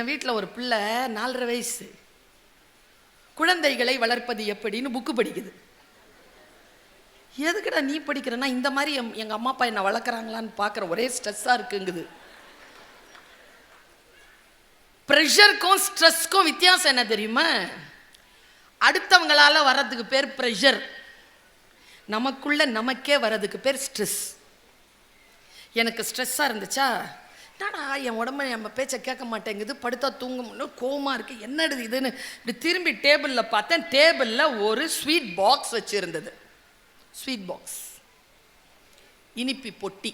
வீட்டில் ஒரு பிள்ளை 4.5 வயசு, குழந்தைகளை வளர்ப்பது எப்படின்னு புக்கு படிக்குது. எதுக்குடா நீ படிக்கிறன்னா, இந்த மாதிரி எங்கள் அம்மா அப்பா என்னை வளர்க்குறாங்களான்னு பார்க்குற, ஒரே ஸ்ட்ரெஸ்ஸாக இருக்குங்குது. ப்ரெஷருக்கும் ஸ்ட்ரெஸ்க்கும் வித்தியாசம் என்ன தெரியுமா? அடுத்தவங்களால வர்றதுக்கு பேர் ப்ரெஷர், நமக்குள்ள நமக்கே வர்றதுக்கு பேர் ஸ்ட்ரெஸ். எனக்கு ஸ்ட்ரெஸ்ஸாக இருந்துச்சா, என்னடா என் உடம்பு நம்ம பேச்சை கேட்க மாட்டேங்குது, படுத்தா தூங்க முடியும், கோவமாக இருக்குது, என்னது இதுன்னு இப்படி திரும்பி டேபிளில் பார்த்தேன். டேபிளில் ஒரு ஸ்வீட் பாக்ஸ் வச்சுருந்தது. ஸ்வீட் பாக்ஸ், இனிப்பி பொட்டி.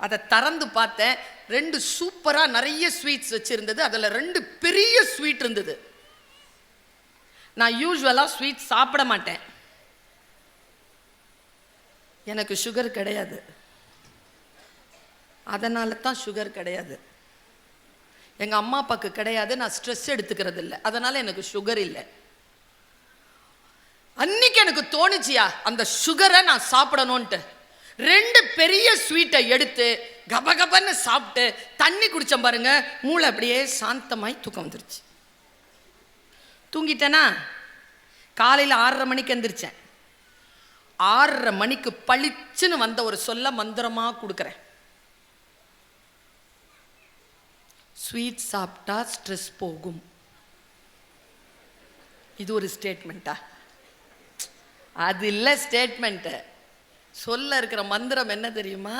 அதை திறந்து பார்த்தேன். 2 சூப்பராக நிறைய ஸ்வீட்ஸ் வச்சுருந்தது. அதில் 2 பெரிய ஸ்வீட் இருந்தது. நான் யூஸ்வலாக ஸ்வீட் சாப்பிட மாட்டேன், எனக்கு சுகர் கிடையாது, அதனால தான் சுகர் கிடையாது. எங்கள் அம்மா அப்பாவுக்கு கிடையாது, நான் ஸ்ட்ரெஸ் எடுத்துக்கிறது இல்லை, அதனால எனக்கு சுகர் இல்லை. அன்னைக்கு எனக்கு தோணுச்சியா அந்த சுகரை நான் சாப்பிடணும்ட்டு 2 பெரிய ஸ்வீட்டை எடுத்து கபகபன்னு சாப்பிட்டு தண்ணி குடிச்சேன் பாருங்க, மூளை அப்படியே சாந்தமாய் தூக்கம் வந்துருச்சு. தூங்கிட்டேனா, காலையில் 6:30 மணிக்கு எந்திரிச்சேன். 6:30 மணிக்கு பளிச்சுன்னு வந்த ஒரு சொல்ல மந்திரமாக கொடுக்குறேன். ஸ்வீட் சாப்பிட்டா ஸ்ட்ரெஸ் போகும். இது ஒரு ஸ்டேட்மெண்ட்டா? அது இல்லை ஸ்டேட்மெண்ட்டு. சொல்ல இருக்கிற மந்திரம் என்ன தெரியுமா?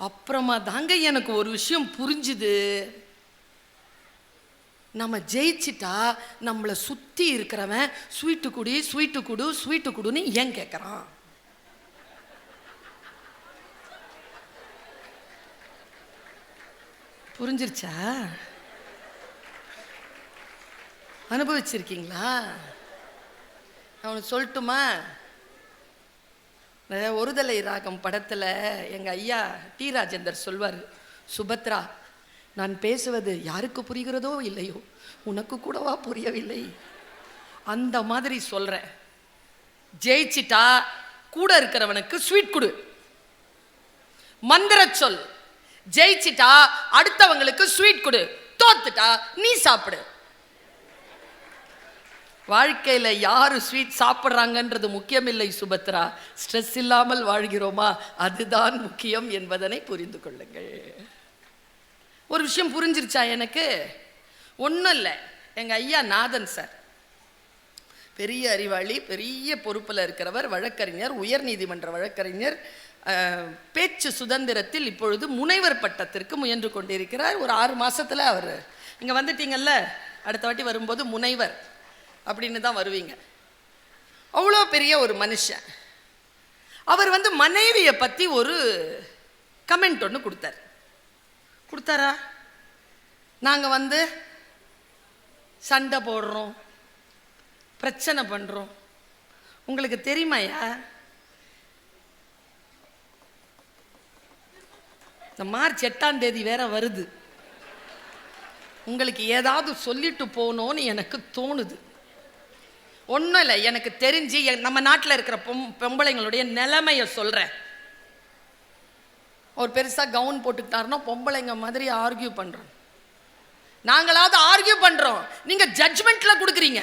அப்புறமா தாங்க எனக்கு ஒரு விஷயம் புரிஞ்சுது. நம்ம ஜெயிச்சிட்டா நம்மளை சுற்றி இருக்கிறவன் ஸ்வீட்டு குடி, ஸ்வீட்டு குடு, ஸ்வீட்டு குடுன்னு ஏன் கேட்குறான்? புரிஞ்சிருச்சா? அனுபவிச்சிருக்கீங்களா? அவனுக்கு சொல்லட்டுமா? ஒருதலை ராகம் படத்தில் எங்கள் ஐயா டி ராஜேந்தர் சொல்வார், சுபத்ரா, நான் பேசுவது யாருக்கு புரிகிறதோ இல்லையோ, உனக்கு கூடவா புரியவில்லை? அந்த மாதிரி சொல்கிறேன். ஜெயிச்சிட்டா கூட இருக்கிறவனுக்கு ஸ்வீட் கொடு, மந்திர சொல். ஜெயிச்சிட்டா அடுத்தவங்களுக்கு ஸ்வீட் கொடு, தோத்துட்டா நீ சாப்பிடு. வாழ்க்கையில் யாரு ஸ்வீட் சாப்பிட்றாங்கன்றது முக்கியம் இல்லை சுபத்ரா, ஸ்ட்ரெஸ் இல்லாமல் வாழ்கிறோமா அதுதான் முக்கியம் என்பதனை புரிந்து கொள்ளுங்கள். ஒரு விஷயம் புரிஞ்சிருச்சா எனக்கு? ஒன்றும் இல்லை. எங்கள் ஐயா நாதன் சார் பெரிய அறிவாளி, பெரிய பொறுப்பில் இருக்கிறவர், வழக்கறிஞர், உயர் நீதிமன்ற வழக்கறிஞர், பேச்சு சுதந்திரத்தில் இப்பொழுது முனைவர் பட்டத்திற்கு முயன்று கொண்டிருக்கிறார். ஒரு 6 மாதத்தில் அவர் இங்கே வந்துட்டீங்கல்ல, அடுத்த வாட்டி வரும்போது முனைவர் அப்படின்னு தான் வருவீங்க. அவ்வளோ பெரிய ஒரு மனுஷன். அவர் மனைவியை பற்றி ஒரு கமெண்ட் ஒன்று கொடுத்தாரா? நாங்கள் சண்டை போடுறோம், பிரச்சனை பண்ணுறோம். உங்களுக்கு தெரியுமாயா, இந்த மார்ச் 8ஆம் தேதி வேற வருது, உங்களுக்கு ஏதாவது சொல்லிட்டு போகணும்னு எனக்கு தோணுது. ஒன்றும் இல்லை, எனக்கு தெரிஞ்சு நம்ம நாட்டில் இருக்கிற பொம்பளைங்களுடைய நிலைமையை சொல்கிறேன். ஒரு பெருசாக கவுன் போட்டுக்கிட்டாருன்னா பொம்பளைங்க மாதிரி ஆர்கியூ பண்ணுறோம். நாங்களாவது ஆர்கியூ பண்ணுறோம், நீங்கள் ஜட்ஜ்மெண்ட்டில் கொடுக்குறீங்க.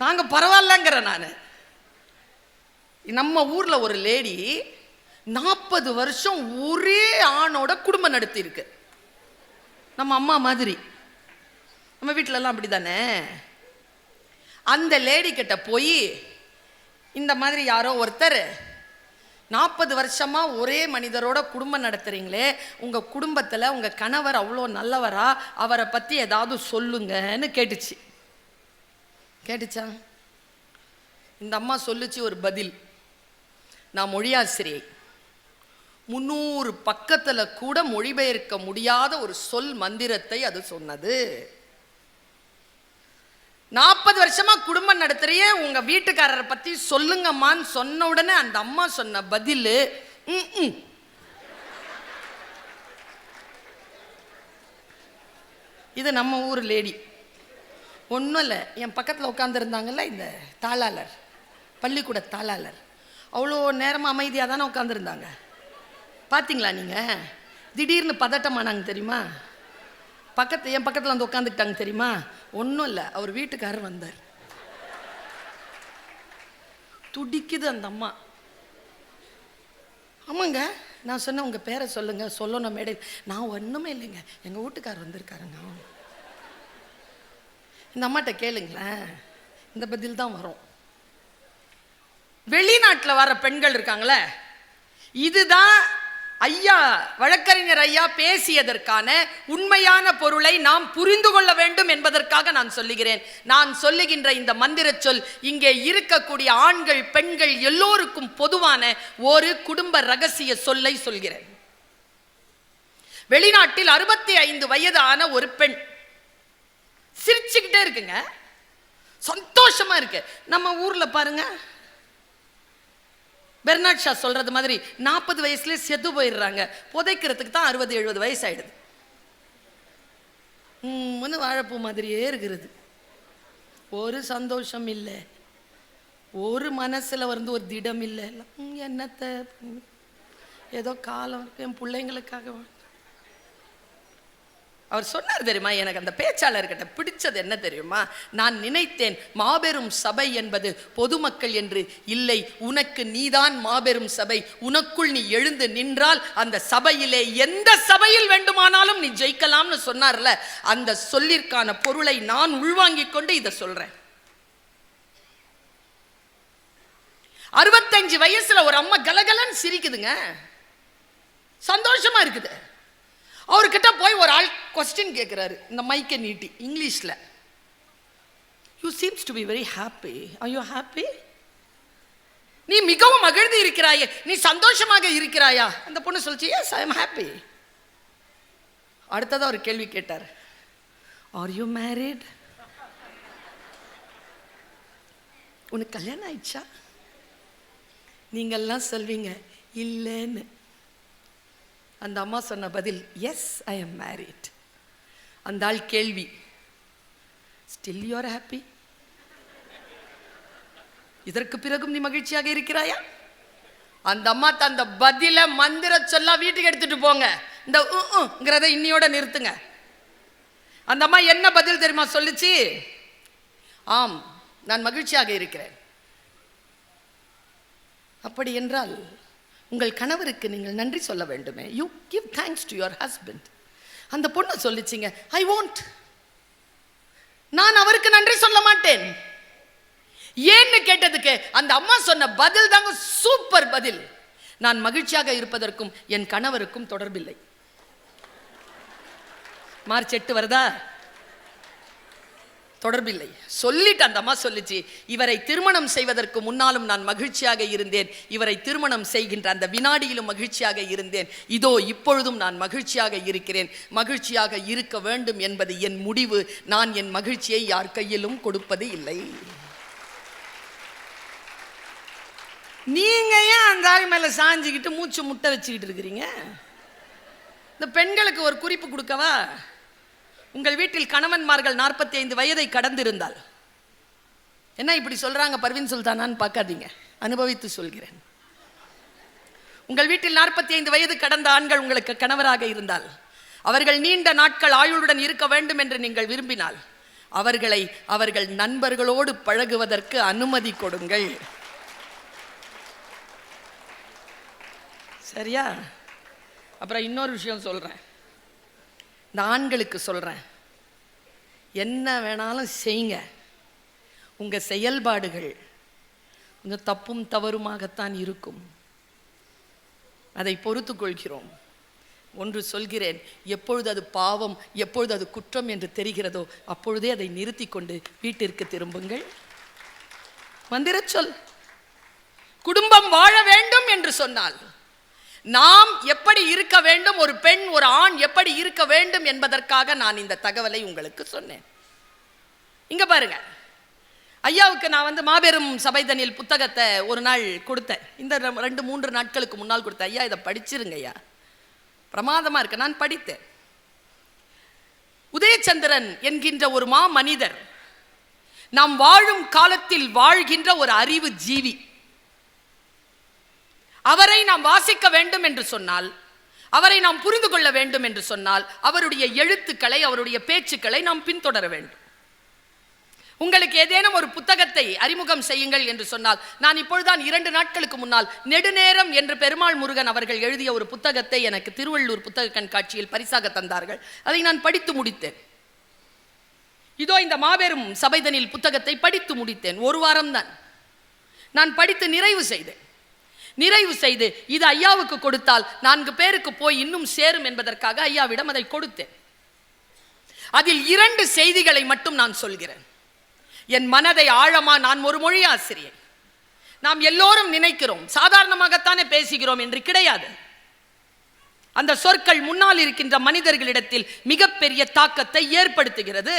நாங்கள் பரவாயில்லங்கிற. நான் நம்ம ஊரில் ஒரு லேடி 40 வருஷம் ஒரே ஆணோட குடும்பம் நடத்தி இருக்கு. நம்ம அம்மா மாதிரி, நம்ம வீட்டிலலாம் அப்படி தானே. அந்த லேடி கிட்ட போய் இந்த மாதிரி யாரோ ஒருத்தர் 40 வருஷமா ஒரே மனிதரோட குடும்பம் நடத்துறீங்களே, உங்க குடும்பத்தில் உங்க கணவர் அவ்வளோ நல்லவரா, அவரை பற்றி ஏதாவது சொல்லுங்கன்னு கேட்டுச்சா? இந்த அம்மா சொல்லுச்சு ஒரு பதில். நான் மொழியாசிரியை, 300 பக்கத்தில் கூட மொழிபெயர்க்க முடியாத ஒரு சொல் மந்திரத்தை அது சொன்னது. 40 வருஷமா குடும்பம் நடத்துறியே, உங்க வீட்டுக்காரரை பத்தி சொல்லுங்கம்மான்னு சொன்ன உடனே அந்த அம்மா சொன்ன பதில், இது நம்ம ஊர் லேடி. ஒன்றும் இல்லை, என் பக்கத்தில் உட்காந்துருந்தாங்கல்ல இந்த தாளாளர், பள்ளிக்கூட தாளாளர், அவ்வளோ நேரமாக அமைதியாக தானே உட்காந்துருந்தாங்க. பார்த்தீங்களா நீங்கள்? திடீர்னு பதட்டமானாங்க தெரியுமா? என் பக்கத்தில் வந்து உட்காந்துக்கிட்டாங்க தெரியுமா? ஒன்றும் இல்லை, அவர் வீட்டுக்காரர் வந்தார். துடிக்குது அந்த அம்மா. ஆமாங்க, நான் சொன்னேன் உங்கள் பேரை சொல்லுங்க. சொல்லணும் மேடை. நான் ஒன்றுமே இல்லைங்க, எங்கள் வீட்டுக்காரர் வந்திருக்காருங்க. இந்த அம்மாட்ட கேளுங்களேன், இந்த பதில் தான் வரும். வெளிநாட்டில் வர பெண்கள் இருக்காங்களே, இதுதான் ஐயா வழக்கறிஞர் ஐயா பேசியதற்கான உண்மையான பொருளை நாம் புரிந்து கொள்ள வேண்டும் என்பதற்காக நான் சொல்லுகிறேன். நான் சொல்லுகின்ற இந்த மந்திர சொல் இங்கே இருக்கக்கூடிய ஆண்கள் பெண்கள் எல்லோருக்கும் பொதுவான ஒரு குடும்ப ரகசிய சொல்லை சொல்கிறேன். வெளிநாட்டில் 65 வயது ஆன ஒரு பெண் சிரிச்சுக்கிட்டே இருக்குங்க, சந்தோஷமா இருக்கு. நம்ம ஊர்ல பாருங்க, பெர்னாட் ஷா சொல்றது மாதிரி 40 வயசுல செத்து போயிடுறாங்க, புதைக்கிறதுக்கு தான் 60-70 வயசு ஆயிடுது. வாழைப்பூ மாதிரியே இருக்கிறது, ஒரு சந்தோஷம் இல்லை, ஒரு மனசுல வந்து ஒரு திடம் இல்லை. என்னத்தை ஏதோ காலம் இருக்கு என் பிள்ளைங்களுக்காக. அவர் சொன்னார் தெரியுமா, எனக்கு அந்த பேச்சாளர்கிட்ட பிடிச்சது என்ன தெரியுமா? நான் நினைத்தேன் மாபெரும் சபை என்பது பொதுமக்கள் என்று இல்லை, உனக்கு நீதான் மாபெரும் சபை. உனக்குள் நீ எழுந்து நின்றால் அந்த சபையிலே எந்த சபையில் வேண்டுமானாலும் நீ ஜெயிக்கலாம்னு சொன்னார்ல, அந்த சொல்லிற்கான பொருளை நான் உள்வாங்கிக் கொண்டு இதை சொல்றேன். 65 வயசுல ஒரு அம்மா கலகலன்னு சிரிக்குதுங்க, சந்தோஷமா இருக்குது. அவர்கிட்ட போய் ஒரு ஆள் கொஸ்டின் கேட்கிறாரு, இந்த மைக்கை நீட்டி இங்கிலீஷ்ல. You seems to be very happy, are you happy? நீ மிகவும் மகிழ்ந்து இருக்கிறாயே, நீ சந்தோஷமாக இருக்கிறாயா? அந்த பொண்ணு சொல்லிச்சு, எஸ் ஐ எம் ஹாப்பி. அடுத்ததா ஒரு கேள்வி கேட்டார், ஆர் யூ மேரிட்? உனக்கு கல்யாணம் ஆயிடுச்சா? நீங்கள்லாம் சொல்வீங்க இல்லைன்னு. அந்த அம்மா சொன்ன பதில், எஸ் ஐ எம் மேரிட். அந்த ஆள் கேள்வி, ஸ்டில் யூ ஆர் ஹாப்பி? இதற்கு பிறகும் நீ மகிழ்ச்சியாக இருக்கிறாயா? அந்த அம்மா அந்த பதில மந்திர சொல்ல வீட்டுக்கு எடுத்துட்டு போங்க, இந்த இன்னியோட நிறுத்துங்க. அந்த அம்மா என்ன பதில் தெரியுமா சொல்லுச்சு? ஆம், நான் மகிழ்ச்சியாக இருக்கிறேன். அப்படி என்றால் உங்கள் கணவருக்கு நீங்கள் நன்றி சொல்ல வேண்டுமே. You give thanks to your husband. அந்த பொண்ணு சொல்லிச்சிங்க, ஐ வாண்ட், நான் அவருக்கு நன்றி சொல்ல மாட்டேன். ஏன்னு கேட்டதுக்கு அந்த அம்மா சொன்ன பதில் தாங்க சூப்பர் பதில். நான் மகிழ்ச்சியாக இருப்பதற்கும் என் கணவருக்கும் தொடர்பில்லை. மார்ச் 8 வருதா? தொடர்பில்லை சொல்லிட்டு அந்த அம்மா சொல்லிச்சு, இவரை திருமணம் செய்வதற்கு முன்னாலும் நான் மகிழ்ச்சியாக இருந்தேன், இவரை திருமணம் செய்கின்ற அந்த வினாடியிலும் மகிழ்ச்சியாக இருந்தேன், இதோ இப்பொழுதும் நான் மகிழ்ச்சியாக இருக்கிறேன். மகிழ்ச்சியாக இருக்க வேண்டும் என்பது என் முடிவு. நான் என் மகிழ்ச்சியை யார் கையிலும் கொடுப்பது இல்லை. நீங்க ஏன் அந்த ஆள் மேல சாஞ்சிக்கிட்டு மூச்சு முட்டை வச்சுக்கிட்டு இருக்கிறீங்க? இந்த பெண்களுக்கு ஒரு குறிப்பு கொடுக்கவா? உங்கள் வீட்டில் கணவன்மார்கள் 45 வயதை கடந்திருந்தால், என்ன இப்படி சொல்றாங்க பர்வீன் சுல்தானான்னு பார்க்காதீங்க, அனுபவித்து சொல்கிறேன். உங்கள் வீட்டில் 45 வயது கடந்த ஆண்கள் உங்களுக்கு கணவராக இருந்தால், அவர்கள் நீண்ட நாட்கள் ஆயுளுடன் இருக்க வேண்டும் என்று நீங்கள் விரும்பினால், அவர்களை அவர்கள் நண்பர்களோடு பழகுவதற்கு அனுமதி கொடுங்கள். சரியா? அப்புறம் இன்னொரு விஷயம் சொல்றேன், இந்த ஆண்களுக்கு சொல்றேன், என்ன வேணாலும் செய்யுங்க, உங்க செயல்பாடுகள் கொஞ்சம் தப்பும் தவறுமாகத்தான் இருக்கும், அதை பொறுத்து கொள்கிறோம். ஒன்று சொல்கிறேன், எப்பொழுது அது பாவம் எப்பொழுது அது குற்றம் என்று தெரிகிறதோ அப்பொழுதே அதை நிறுத்தி கொண்டு வீட்டிற்கு திரும்புங்கள். மந்திர சொல். குடும்பம் வாழ வேண்டும் என்று சொன்னால் நாம் எப்படி இருக்க வேண்டும், ஒரு பெண் ஒரு ஆண் எப்படி இருக்க வேண்டும் என்பதற்காக நான் இந்த தகவலை உங்களுக்கு சொன்னேன். இங்க பாருங்க, ஐயாவுக்கு நான் மாபெரும் சபைதனில் புத்தகத்தை ஒரு நாள் கொடுத்தேன். இந்த 2-3 நாட்களுக்கு முன்னால் கொடுத்தேன். ஐயா இதை படிச்சிருங்க ஐயா, பிரமாதமா இருக்கு. நான் படித்தேன். உதயச்சந்திரன் என்கின்ற ஒரு மா மனிதர் நாம் வாழும் காலத்தில் வாழ்கின்ற ஒரு அறிவு ஜீவி. அவரை நாம் வாசிக்க வேண்டும் என்று சொன்னால் அவரை நாம் புரிந்து கொள்ள வேண்டும் என்று சொன்னால் அவருடைய எழுத்துக்களை, அவருடைய பேச்சுக்களை நாம் பின்தொடர வேண்டும். உங்களுக்கு ஏதேனும் ஒரு புத்தகத்தை அறிமுகம் செய்யுங்கள் என்று சொன்னால், நான் இப்பொழுதுதான் 2 நாட்களுக்கு முன்னால் நெடுநேரம் என்று பெருமாள் முருகன் அவர்கள் எழுதிய ஒரு புத்தகத்தை எனக்கு திருவள்ளூர் புத்தக கண்காட்சியில் பரிசாக தந்தார்கள். அதை நான் படித்து முடித்தேன். இதோ இந்த மாபெரும் சபைதனில் புத்தகத்தை படித்து முடித்தேன். 1 வாரம்தான் நான் படித்து நிறைவு செய்து இது ஐயாவுக்கு கொடுத்தால் 4 பேருக்கு போய் இன்னும் சேரும் என்பதற்காக ஐயாவிடம் அதை கொடுத்தேன். அதில் 2 செய்திகளை மட்டும் நான் சொல்கிறேன். என் மனதை ஆழமா, நான் ஒரு மொழி ஆசிரியை, நாம் எல்லோரும் நினைக்கிறோம் சாதாரணமாகத்தானே பேசுகிறோம் என்று கிடையாது. அந்த சொற்கள் முன்னால் இருக்கின்ற மனிதர்களிடத்தில் மிகப்பெரிய தாக்கத்தை ஏற்படுத்துகிறது.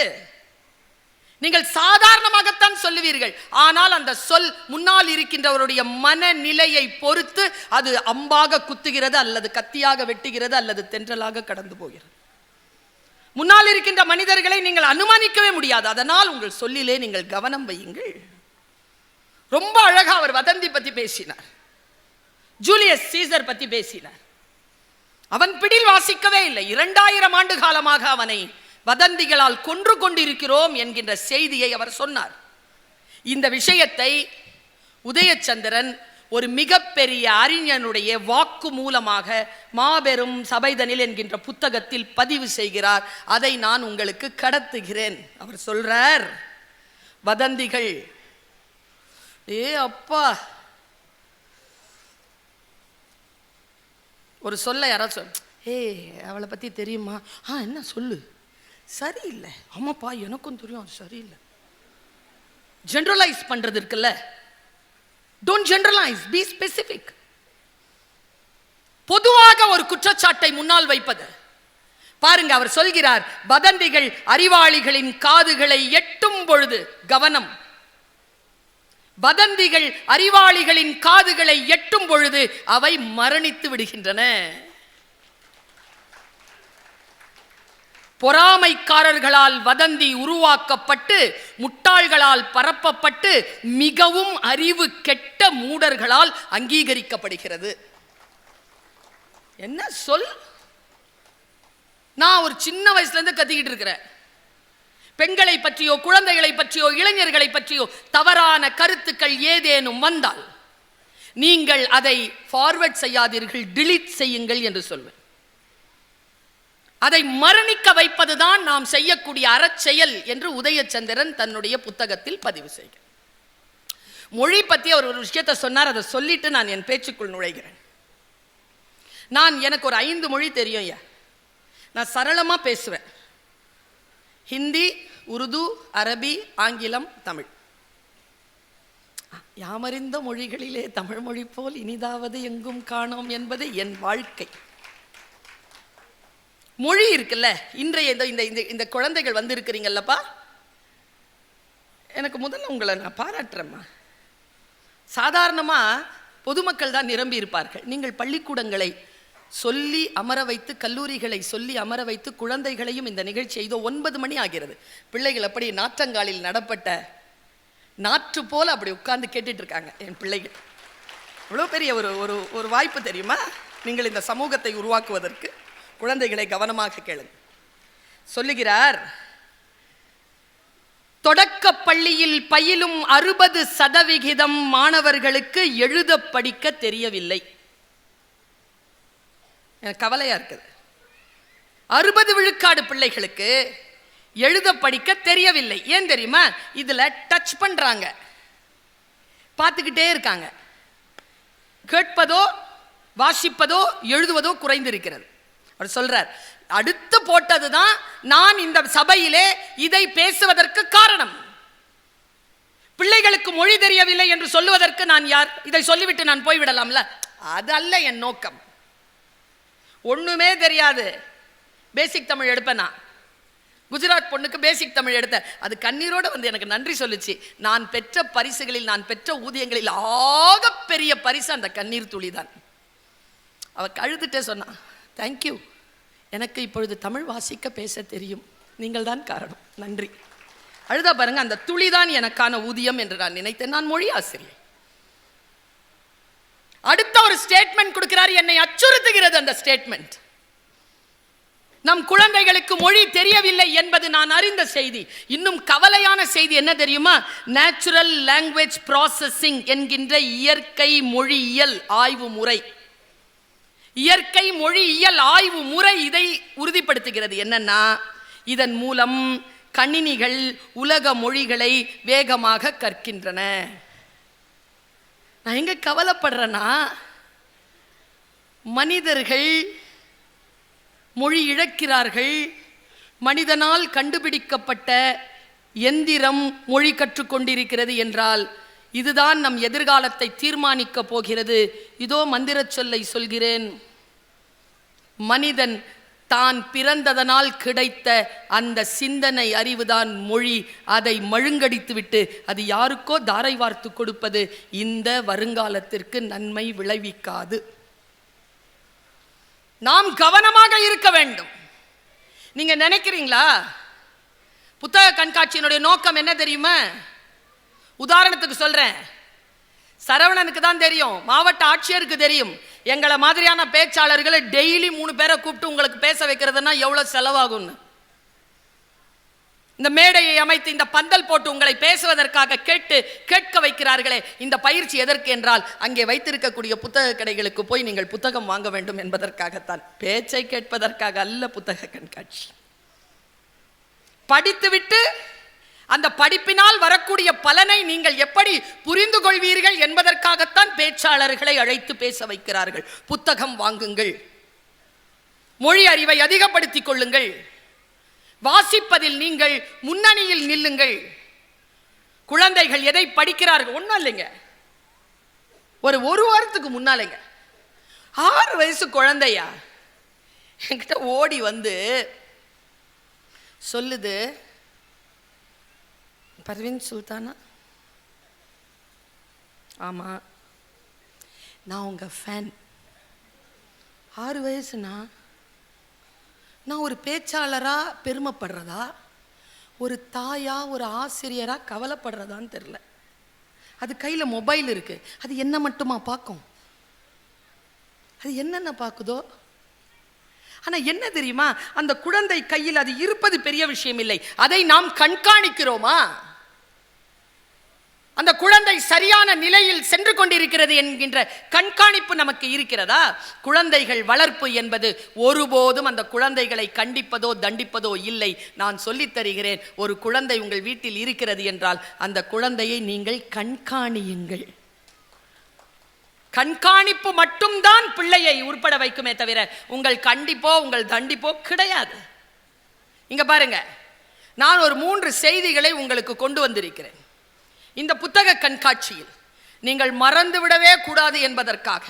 நீங்கள் சாதாரணமாகத்தான் சொல்லுவீர்கள், ஆனால் அந்த சொல் முன்னால் இருக்கின்றவருடைய மனநிலையை பொறுத்து அது அம்பாக குத்துகிறது, அல்லது கத்தியாக வெட்டுகிறது, அல்லது தென்றலாக கடந்து போகிறது. முன்னால் இருக்கின்ற மனிதர்களை நீங்கள் அனுமானிக்கவே முடியாது. அதனால் உங்கள் சொல்லிலே நீங்கள் கவனம் வையுங்கள். ரொம்ப அழகா அவர் வதந்தி பத்தி பேசினார், ஜூலியஸ் சீசர் பத்தி பேசினார். அவன் பிடில் வாசிக்கவே இல்லை. 2000 ஆண்டு காலமாக அவனை வதந்திகளால் கொன்று கொண்டிருக்கிறோம் என்கின்ற செய்தியை அவர் சொன்னார். இந்த விஷயத்தை உதயச்சந்திரன் ஒரு மிகப்பெரிய அறிஞனுடைய வாக்கு மூலமாக மாபெரும் சபைதனில் என்கின்ற புத்தகத்தில் பதிவு செய்கிறார். அதை நான் உங்களுக்கு கடத்துகிறேன். அவர் சொல்றார், வதந்திகள், அப்பா, ஒரு சொல்ல யாராவது அவளை பத்தி தெரியுமா? என்ன சொல்லு, சரியில்லை. ஆமாப்பா, எனக்கும் தெரியும், சரியில்லை. ஜெனரலைஸ் பண்றது இருக்குல்ல, don't generalize, be specific. பொதுவாக ஒரு குற்றச்சாட்டை முன்னால் வைப்பது பாருங்க. அவர் சொல்கிறார், வதந்திகள் அறிவாளிகளின் காதுகளை எட்டும் பொழுது கவனம். வதந்திகள் அறிவாளிகளின் காதுகளை எட்டும் பொழுது அவை மரணித்து விடுகின்றன. பொறாமைக்காரர்களால் வதந்தி உருவாக்கப்பட்டு முட்டாள்களால் பரப்பப்பட்டு மிகவும் அறிவு கெட்ட மூடர்களால் அங்கீகரிக்கப்படுகிறது. என்ன சொல்? நான் ஒரு சின்ன வயசுல இருந்து கத்திக்கிட்டு இருக்கிறேன். பெண்களை பற்றியோ, குழந்தைகளை பற்றியோ, இளைஞர்களை பற்றியோ தவறான கருத்துக்கள் ஏதேனும் வந்தால் நீங்கள் அதை ஃபார்வர்ட் செய்யாதீர்கள், டிலீட் செய்யுங்கள் என்று சொல்வேன். அதை மரணிக்க வைப்பதுதான் நாம் செய்யக்கூடிய அறச்செயல் என்று உதயச்சந்திரன் தன்னுடைய புத்தகத்தில் பதிவு செய்கிறார். மொழி பற்றி அவர் ஒரு விஷயத்தை சொன்னார். அதை சொல்லிட்டு நான் என் பேச்சுக்குள் நுழைகிறேன். எனக்கு ஒரு 5 மொழி தெரியும். நான் சரளமா பேசுவேன். ஹிந்தி, உருது, அரபி, ஆங்கிலம், தமிழ். யாமறிந்த மொழிகளிலே தமிழ் மொழி போல் இனிதாவது எங்கும் காணோம் என்பது என் வாழ்க்கை. மொழி இருக்குல்ல. இன்றைய இந்த குழந்தைகள் வந்து இருக்கிறீங்கல்லப்பா, எனக்கு முதல்ல உங்களை நான் பாராட்டுறேம்மா. சாதாரணமா பொதுமக்கள் தான் நிரம்பி இருப்பார்கள். நீங்கள் பள்ளிக்கூடங்களை சொல்லி அமர வைத்து, கல்லூரிகளை சொல்லி அமர வைத்து, குழந்தைகளையும் இந்த நிகழ்ச்சி இதோ 9 மணி ஆகிறது. பிள்ளைகள் அப்படி நாற்றங்காலில் நடப்பட்ட நாற்று போல அப்படி உட்கார்ந்து கேட்டுட்டு இருக்காங்க என் பிள்ளைகள். இவ்வளோ பெரிய ஒரு வாய்ப்பு தெரியுமா நீங்கள் இந்த சமூகத்தை உருவாக்குவதற்கு? குழந்தைகளை கவனமாக கேளுங்க. சொல்லுகிறார், தொடக்க பள்ளியில் பயிலும் 60% மாணவர்களுக்கு எழுத படிக்க தெரியவில்லை. எனக்கு கவலையா இருக்குது. 60 விழுக்காடு பிள்ளைகளுக்கு எழுத படிக்க தெரியவில்லை. ஏன் தெரியுமா? இதுல டச் பண்றாங்க, பார்த்துக்கிட்டே இருக்காங்க. கேட்பதோ வாசிப்பதோ எழுதுவதோ குறைந்திருக்கிறது. அவர் சொல்றார், அடுத்து போட்டதுதான் நான் இந்த சபையிலே இதை பேசுவதற்கு காரணம். பிள்ளைகளுக்கு மொழி தெரியவில்லை என்று சொல்லுவதற்கு நான் யார்? இதை சொல்லிவிட்டு நான் போய்விடலாம்ல? அது அல்ல என் நோக்கம். ஒண்ணுமே தெரியாது, பேசிக் தமிழ் எடுப்பேனா? குஜராத் பொண்ணுக்கு பேசிக் தமிழ் எடுத்த, அது கண்ணீரோட வந்து எனக்கு நன்றி சொல்லுச்சு. நான் பெற்ற பரிசுகளில், நான் பெற்ற ஊதியங்களில் ஆக பெரிய பரிசு அந்த கண்ணீர் துளி தான். அவ கழுதுட்டே சொன்னா, தேங்க்யூ, எனக்கு இப்பொழுது தமிழ் வாசிக்க பேச தெரியும், நீங்கள் தான் காரணம், நன்றி. அழுதா பாருங்க, அந்த துளிதான் எனக்கான ஊதியம் என்று நான் நினைத்தேன். நான் மொழி ஆசிரியர். அடுத்த ஒரு ஸ்டேட்மெண்ட் கொடுக்கிறார், என்னை அச்சுறுத்துகிறது அந்த ஸ்டேட்மெண்ட். நம் குழந்தைகளுக்கு மொழி தெரியவில்லை என்பது நான் அறிந்த செய்தி. இன்னும் கவலையான செய்தி என்ன தெரியுமா? நேச்சுரல் லாங்குவேஜ் ப்ராசஸிங் என்கின்ற இயற்கை மொழியியல் ஆய்வு முறை, இயற்கை மொழியியல் ஆய்வு முறை இதை உறுதிப்படுத்துகிறது. என்னன்னா, இதன் மூலம் கணினிகள் உலக மொழிகளை வேகமாக கற்கின்றன. நான் எங்க கவலைப்படுறேன்னா, மனிதர்கள் மொழி இழக்கிறார்கள். மனிதனால் கண்டுபிடிக்கப்பட்ட எந்திரம் மொழி கற்றுக்கொண்டிருக்கிறது என்றால் இதுதான் நம் எதிர்காலத்தை தீர்மானிக்க போகிறது. இதோ மந்திர சொல்லை சொல்கிறேன். மனிதன் தான் பிறந்ததனால் கிடைத்த அந்த சிந்தனை அறிவுதான் மொழி. அதை மழுங்கடித்துவிட்டு அது யாருக்கோ தாரை வார்த்து கொடுப்பது இந்த வருங்காலத்திற்கு நன்மை விளைவிக்காது. நாம் கவனமாக இருக்க வேண்டும். நீங்க நினைக்கிறீங்களா புத்தக கண்காட்சியினுடைய நோக்கம் என்ன தெரியுமா? உதாரணத்துக்கு சொல்றேன், சரவணனுக்கு தான் தெரியும், மாவட்ட ஆட்சியருக்கு தெரியும். எங்களை மாதிரியான பேச்சாளர்களை டெய்லி 3 பேரை கூப்பிட்டு உங்களுக்கு பேச வைக்கிறதுனா எவ்வளவு செலவாகும்னு. இந்த மேடையை அமைத்து இந்த பந்தல் போட்டு உங்களை பேசுவதற்காக கேட்க வைக்கிறார்களே, இந்த பயிற்சி எதற்கு என்றால் அங்கே வைத்திருக்கக்கூடிய புத்தக கடைகளுக்கு போய் நீங்கள் புத்தகம் வாங்க வேண்டும் என்பதற்காகத்தான், பேச்சை கேட்பதற்காக அல்ல. புத்தக கண்காட்சி படித்துவிட்டு அந்த படிப்பினால் வரக்கூடிய பலனை நீங்கள் எப்படி புரிந்து கொள்வீர்கள் என்பதற்காகத்தான் பேச்சாளர்களை அழைத்து பேச வைக்கிறார்கள். புத்தகம் வாங்குங்கள், மொழி அறிவை அதிகப்படுத்திக் கொள்ளுங்கள், வாசிப்பதில் நீங்கள் முன்னணியில் நில்லுங்கள். குழந்தைகள் எதை படிக்கிறார்கள்? ஒன்றும் இல்லைங்க, ஒரு வாரத்துக்கு முன்னாலேங்க 6 வயசு குழந்தையா என்கிட்ட ஓடி வந்து சொல்லுது, பர்வீன் சுல்தானா, ஆமா நான் உங்க ஃபேன். 6 வயசுனா நான் ஒரு பேச்சாளரா பெருமைப்படுறதா, ஒரு தாயா ஒரு ஆசிரியரா கவலைப்படுறதான்னு தெரியல. அது கையில் மொபைல் இருக்கு, அது என்ன மட்டுமா பார்க்கும்? அது என்னென்ன பார்க்குதோ. ஆனா என்ன தெரியுமா, அந்த குழந்தை கையில் அது இருப்பது பெரிய விஷயம் இல்லை, அதை நாம் கண்காணிக்கிறோமா? அந்த குழந்தை சரியான நிலையில் சென்று கொண்டிருக்கிறது என்கின்ற கண்காணிப்பு நமக்கு இருக்கிறதா? குழந்தைகள் வளர்ப்பு என்பது ஒருபோதும் அந்த குழந்தைகளை கண்டிப்பதோ தண்டிப்பதோ இல்லை. நான் சொல்லித் தருகிறேன், ஒரு குழந்தை உங்கள் வீட்டில் இருக்கிறது என்றால் அந்த குழந்தையை நீங்கள் கண்காணியுங்கள். கண்காணிப்பு மட்டும்தான் பிள்ளையை உட்பட வைக்குமே தவிர உங்கள் கண்டிப்போ உங்கள் தண்டிப்போ கிடையாது. இங்க பாருங்க, நான் ஒரு 3 செய்திகளை உங்களுக்கு கொண்டு வந்திருக்கிறேன். இந்த புத்தக கண்காட்சியில் நீங்கள் மறந்து விடவே கூடாது என்பதற்காக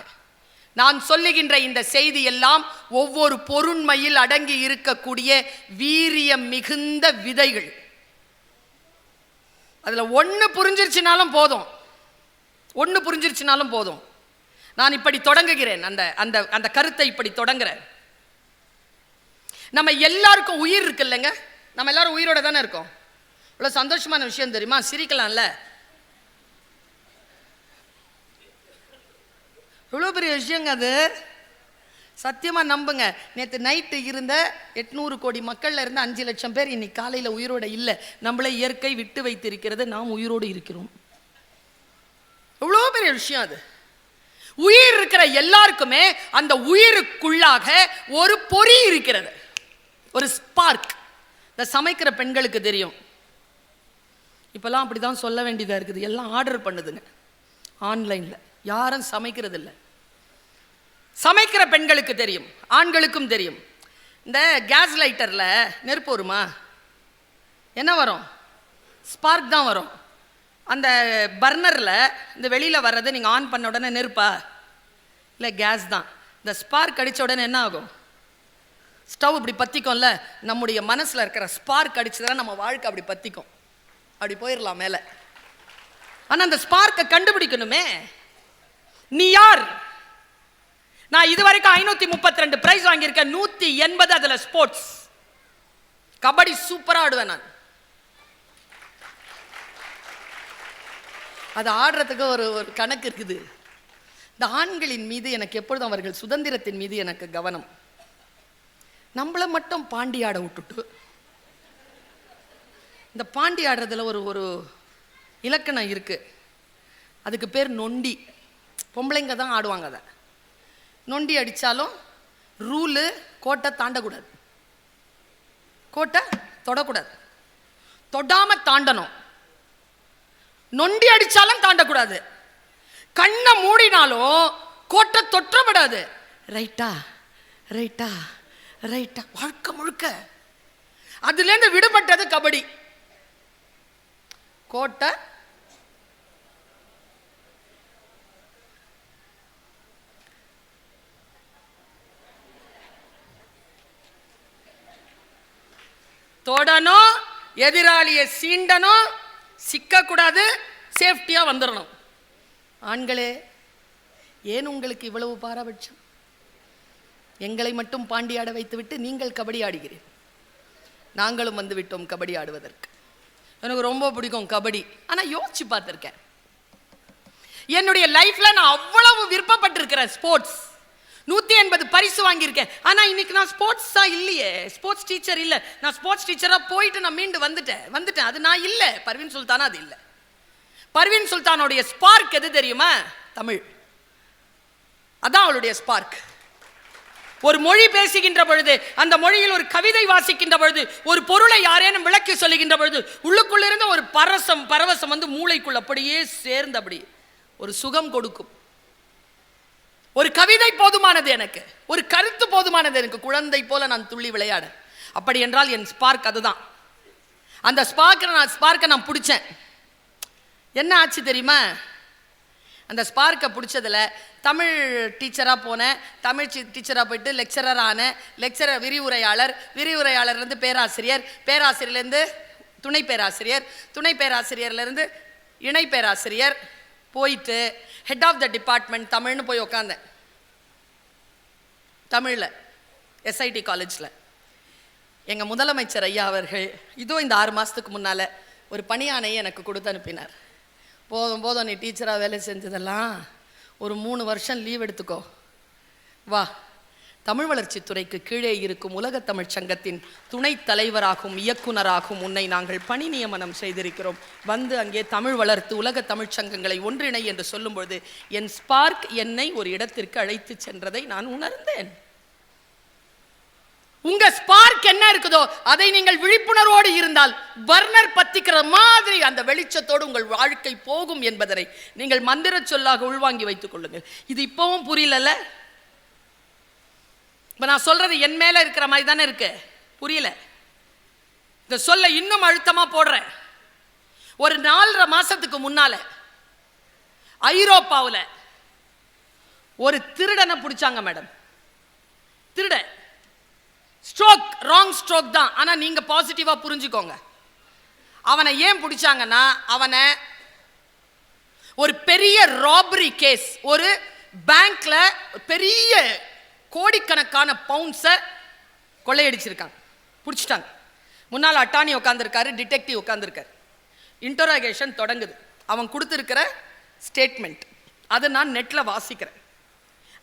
நான் சொல்லுகின்ற இந்த செய்தி எல்லாம் ஒவ்வொரு பொருண்மையில் அடங்கி இருக்கக்கூடிய வீரியம் மிகுந்த விதைகள். அதுல ஒன்று புரிஞ்சிருச்சுனாலும் போதும். நான் இப்படி தொடங்குகிறேன், அந்த கருத்தை இப்படி தொடங்குறேன். நம்ம எல்லாருக்கும் உயிர் இருக்கு இல்லைங்க, நம்ம எல்லாரும் உயிரோட தானே இருக்கோம். இவ்வளவு சந்தோஷமான விஷயம் தெரியுமா? சிரிக்கலாம்ல, இவ்வளோ பெரிய விஷயங்க அது. சத்தியமா நம்புங்க, நேற்று நைட்டு இருந்த 800 கோடி மக்கள்ல இருந்து 5 லட்சம் பேர் இன்னைக்கு காலையில உயிரோட இல்லை. நம்மளை இயற்கை விட்டு வைத்திருக்கிறது, நாம் உயிரோடு இருக்கிறோம். இவ்வளோ பெரிய விஷயம் அது. உயிர் இருக்கிற எல்லாருக்குமே அந்த உயிருக்குள்ளாக ஒரு பொறி இருக்கிறது, ஒரு ஸ்பார்க். இந்த சமைக்கிற பெண்களுக்கு தெரியும், இப்பெல்லாம் அப்படிதான் சொல்ல வேண்டியதா இருக்குது. எல்லாம் ஆர்டர் பண்ணுதுங்க ஆன்லைன்ல, யாரும் சமைக்கிறது இல்லை. சமைக்கிற பெண்களுக்கு தெரியும், ஆண்களுக்கும் தெரியும். இந்த கேஸ் லைட்டர்ல நெருப்பு வருமா? என்ன வரும்? ஸ்பார்க் தான் வரும். அந்த பர்னர்ல இந்த வெளியில வர்றது நீங்க ஆன் பண்ண உடனே நெருப்பா? இல்லை, கேஸ் தான். இந்த ஸ்பார்க் அடிச்ச உடனே என்ன ஆகும்? ஸ்டவ் இப்படி பத்திக்கும்ல. நம்முடைய மனசுல இருக்கிற ஸ்பார்க் அடிச்சதுன்னா நம்ம வாழ்க்கை அப்படி பத்திக்கும், அப்படி போயிடலாம் மேல. ஆனா அந்த ஸ்பார்க்கை கண்டுபிடிக்கணுமே. நீ யார்? நான் இதுவரைக்கும் 532 பிரைஸ் வாங்கியிருக்கேன், 180 அதுல ஸ்போர்ட்ஸ். கபடி சூப்பரா ஆடுவேன் நான். அது ஆடுறதுக்கு ஒரு கணக்கு இருக்குது. இந்த ஆண்களின் மீது எனக்கு எப்பொழுதும் அவர்கள் சுதந்திரத்தின் மீது எனக்கு கவனம். நம்மளை மட்டும் பாண்டி ஆட விட்டுட்டு, இந்த பாண்டி ஆடுறதுல ஒரு இலக்கணம் இருக்கு. அதுக்கு பேர் நொண்டி. பொம்பளைங்க தான் ஆடுவாங்க அதை. நொண்டி அடித்தாலும் ரூலு கோட்டை தாண்டக்கூடாது, கோட்டை தொடக்கூடாது, தொடாம தாண்டணும். நொண்டி அடிச்சாலும் தாண்டக்கூடாது, கண்ணை மூடினாலும் கோட்டை தொற்றப்படாது. ரைட்டா ரைட்டா ரைட்டா, வாழ்க்கை முழுக்க அதுலேருந்து விடுபட்டது கபடி. கோட்டை தொடணும், எதிராளியை சீண்டணும், சிக்கக்கூடாது, சேஃப்டியா வந்துடணும். ஆண்களே, ஏன் உங்களுக்கு இவ்வளவு பாரபட்சம்? எங்களை மட்டும் பாண்டியாட வைத்துவிட்டு நீங்கள் கபடி ஆடுகிறீர்கள். நாங்களும் வந்து விட்டோம் கபடி ஆடுவதற்கு. எனக்கு ரொம்ப பிடிக்கும் கபடி. ஆனால் யோசிச்சு பார்த்துருக்கேன், என்னுடைய லைஃப்ல நான் அவ்வளவு விருப்பப்பட்டிருக்கிறேன். ஸ்போர்ட்ஸ் 180 பரிசு வாங்கியிருக்கேன். ஆனால் இன்னைக்கு நான் ஸ்போர்ட்ஸா இல்லையே, ஸ்போர்ட்ஸ் டீச்சர் இல்லை. நான் ஸ்போர்ட்ஸ் டீச்சராக போயிட்டு நான் மீண்டு வந்துட்டேன். அது நான் இல்லை. பர்வீன் சுல்தானா அது இல்லை. பர்வீன் சுல்தானுடைய ஸ்பார்க் எது தெரியுமா? தமிழ். அதான் அவளுடைய ஸ்பார்க். ஒரு மொழி பேசுகின்ற பொழுது, அந்த மொழியில் ஒரு கவிதை வாசிக்கின்ற பொழுது, ஒரு பொருளை யாரேனும் விளக்கி சொல்லுகின்ற பொழுது, உள்ளுக்குள்ளிருந்த ஒரு பரவசம் வந்து மூளைக்குள் அப்படியே சேர்ந்து அப்படி ஒரு சுகம் கொடுக்கும். ஒரு கவிதை போதுமானது எனக்கு, ஒரு கருத்து போதுமானது எனக்கு. குழந்தை போல நான் துள்ளி விளையாட. அப்படி என்றால் என் ஸ்பார்க் அதுதான். அந்த ஸ்பார்க்கை நான் பிடிச்சேன். என்ன ஆச்சு தெரியுமா? அந்த ஸ்பார்க்கை பிடிச்சதில் தமிழ் டீச்சராக போனேன். தமிழ் டீச்சராக போயிட்டு லெக்சரர் ஆனேன். விரிவுரையாளர்லேருந்து பேராசிரியர், பேராசிரியர்லேருந்து துணை பேராசிரியர், துணை பேராசிரியர்லேருந்து இணை பேராசிரியர், போயிட்டு ஹெட் ஆஃப் த டிபார்ட்மெண்ட் தமிழ்னு போய் உக்காந்தேன். தமிழில் எஸ்ஐடி காலேஜில் எங்கள் முதலமைச்சர் ஐயா அவர்கள் இதோ இந்த 6 மாதத்துக்கு முன்னால் ஒரு பணியானையை எனக்கு கொடுத்து அனுப்பினார். போதும் நீ டீச்சராக வேலை செஞ்சதெல்லாம், ஒரு 3 வருஷம் லீவ் எடுத்துக்கோ, வா, தமிழ் வளர்ச்சித்துறைக்கு கீழே இருக்கும் உலகத் தமிழ் சங்கத்தின் துணைத் தலைவராகவும் இயக்குனராகவும் உன்னை நாங்கள் பணி நியமனம் செய்திருக்கிறோம். வந்து அங்கே தமிழ் வளர்த்து உலகத் தமிழ் சங்கங்களை ஒன்றிணை என்று சொல்லும்பொழுது என் ஸ்பார்க் என்னை ஒரு இடத்திற்கு அழைத்து சென்றதை நான் உணர்ந்தேன். உங்க ஸ்பார்க் என்ன இருக்குதோ அதை நீங்கள் விழிப்புணர்வோடு இருந்தால் பர்னர் பத்திக்கிற மாதிரி அந்த வெளிச்சத்தோடு உங்கள் வாழ்க்கை போகும் என்பதனை நீங்கள் மந்திர சொல்லாக உள்வாங்கி வைத்துக் கொள்ளுங்கள். இது இப்பவும் புரியல. இப்ப நான் சொல்றது என் மேல இருக்கிற மாதிரி தானே இருக்கு, புரியல? இந்த சொல்ல இன்னும் அழுத்தமா போடுறேன். ஒரு 4.5 மாசத்துக்கு முன்னால ஐரோப்பாவில் ஒரு திருடனை பிடிச்சாங்க மேடம். திருடன் ஸ்ட்ரோக், ராங் ஸ்ட்ரோக் தான், ஆனா நீங்க பாசிட்டிவா புரிஞ்சுக்கோங்க. அவனை ஏன் பிடிச்சாங்கன்னா, அவனை ஒரு பெரிய ராபரி கேஸ், ஒரு பேங்க்ல பெரிய கோடிக்கணக்கான பவுண்ட்ஸை கொள்ளையடிச்சிருக்காங்க, பிடிச்சிட்டாங்க. முன்னால் அட்டானி உட்காந்துருக்காரு, டிடெக்டிவ் உட்காந்துருக்காரு. இன்டரோகேஷன் தொடங்குது. அவன் கொடுத்துருக்கிற ஸ்டேட்மெண்ட் அதை நான் நெட்ல வாசிக்கிறேன்.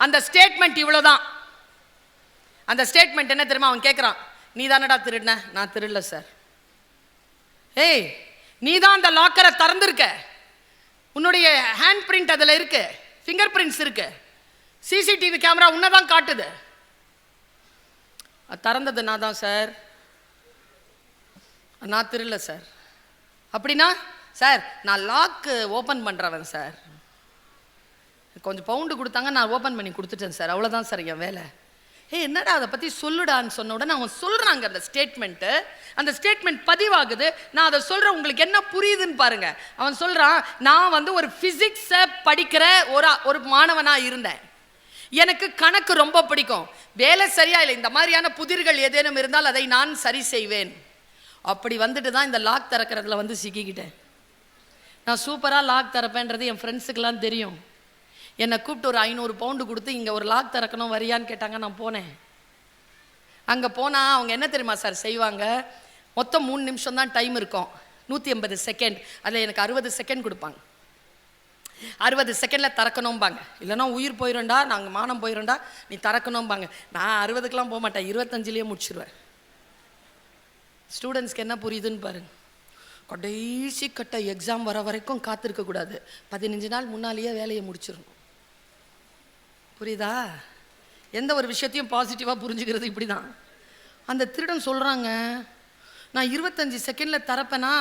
அந்த ஸ்டேட்மெண்ட் இவ்வளோதான். அந்த ஸ்டேட்மெண்ட் என்ன தெரியுமா? அவன் கேட்குறான், நீ தானடா திருடின? நான் திருடல சார். ஏய், நீ தான் அந்த லாக்கரை திறந்துருக்க, உன்னுடைய ஹேண்ட் பிரிண்ட் அதில் இருக்கு, ஃபிங்கர் பிரிண்ட்ஸ் இருக்கு, சிசிடிவி கேமரா உன்னை தான் காட்டுது. திறந்தது நான் தான் சார், நான் திருடல சார். அப்படின்னா சார் நான் லாக்கு ஓப்பன் பண்ணுறவன் சார், கொஞ்சம் பவுண்டு கொடுத்தாங்க, நான் ஓப்பன் பண்ணி கொடுத்துட்டேன் சார், அவ்வளோதான் சார் என் வேலை. என்னடா அதை பற்றி சொல்லுடான்னு சொன்ன உடனே அவன் சொல்கிறாங்க அந்த ஸ்டேட்மெண்ட்டு. அந்த ஸ்டேட்மெண்ட் பதிவாகுது. நான் அதை சொல்கிறேன், உங்களுக்கு என்ன புரியுதுன்னு பாருங்க. அவன் சொல்கிறான், நான் வந்து ஒரு ஃபிசிக்ஸை படிக்கிற ஒரு மாணவனாக இருந்தேன். எனக்கு கணக்கு ரொம்ப பிடிக்கும். வேலை சரியா இல்லை, இந்த மாதிரியான புதிர்கள் ஏதேனும் இருந்தால் அதை நான் சரி செய்வேன். அப்படி வந்துட்டு தான் இந்த லாக் திறக்கிறதுல வந்து சிக்கிக்கிட்டேன். நான் சூப்பராக லாக் திறப்பேன்றது என் ஃப்ரெண்ட்ஸுக்கெல்லாம் தெரியும். என்னை கூப்பிட்டு ஒரு 500 பவுண்டு கொடுத்து இங்கே ஒரு லாக் திறக்கணும் வரியான்னு கேட்டாங்க. நான் போனேன். அங்கே போனால் அவங்க என்ன தெரியுமா சார் செய்வாங்க? மொத்தம் 3 நிமிஷம் தான் டைம் இருக்கும், 180 செகண்ட். அதில் எனக்கு 60 செகண்ட் கொடுப்பாங்க. 60 செகண்டில் திறக்கணும்பாங்க. இல்லைன்னா உயிர் போயிடும்டா, நாங்கள் மானம் போயிடும்டா, நீ திறக்கணும்பாங்க. நான் 60க்கெலாம் போக மாட்டேன், 25லேயே முடிச்சிடுவேன். ஸ்டூடெண்ட்ஸ்க்கு என்ன புரியுதுன்னு பாருங்க. கடைசி கட்ட எக்ஸாம் வர வரைக்கும் காத்திருக்கக்கூடாது. 15 நாள் முன்னாலேயே வேலையை முடிச்சிடணும். புரியுதா? எந்த ஒரு விஷயத்தையும் பாசிட்டிவாக புரிஞ்சுக்கிறது இப்படி தான். அந்த திருடன் சொல்கிறாங்க, நான் 25 செகண்டில் திறப்பேனா,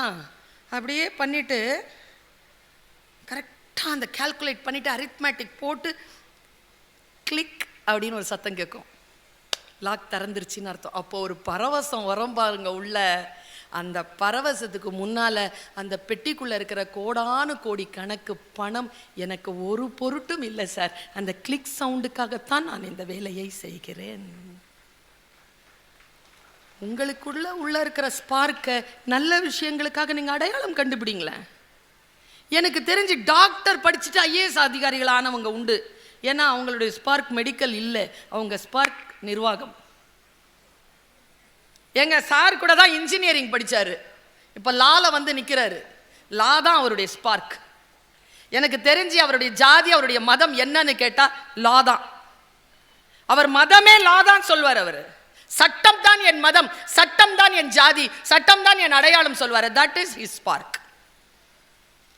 அப்படியே பண்ணிவிட்டு கரெக்டாக அந்த கால்குலேட் பண்ணிவிட்டு அரித்மேட்டிக் போட்டு கிளிக் அப்படின்னு ஒரு சத்தம் கேட்கும். லாக் திறந்துருச்சின்னு அர்த்தம். அப்போது ஒரு பரவசம் வரும் பாருங்க உள்ள. அந்த பரவசத்துக்கு முன்னால் அந்த பெட்டிக்குள்ளே இருக்கிற கோடானு கோடி கணக்கு பணம் எனக்கு ஒரு பொருட்டும் இல்லை சார். அந்த கிளிக் சவுண்டுக்காகத்தான் நான் இந்த வேலையை செய்கிறேன். உங்களுக்குள்ள இருக்கிற ஸ்பார்க்கை நல்ல விஷயங்களுக்காக நீங்கள் அடையாளம் கண்டுபிடிங்களேன். எனக்கு தெரிஞ்சு டாக்டர் படிச்சுட்டு IAS அதிகாரிகள் ஆனவங்க உண்டு. ஏன்னா அவங்களுடைய ஸ்பார்க் மெடிக்கல் இல்லை, அவங்க ஸ்பார்க் நிர்வாகம். எங்க சார் கூட தான் இன்ஜினியரிங் படித்தார், இப்போ லால வந்து நிற்கிறாரு. லா தான் அவருடைய ஸ்பார்க். எனக்கு தெரிஞ்சு அவருடைய ஜாதி, அவருடைய மதம் என்னன்னு கேட்டால் லா தான். அவர் மதமே லா தான் சொல்வார். அவர் சட்டம் தான் என் மதம், சட்டம் தான் என் ஜாதி, சட்டம் தான் என் அடையாளம் சொல்வார். That is his spark.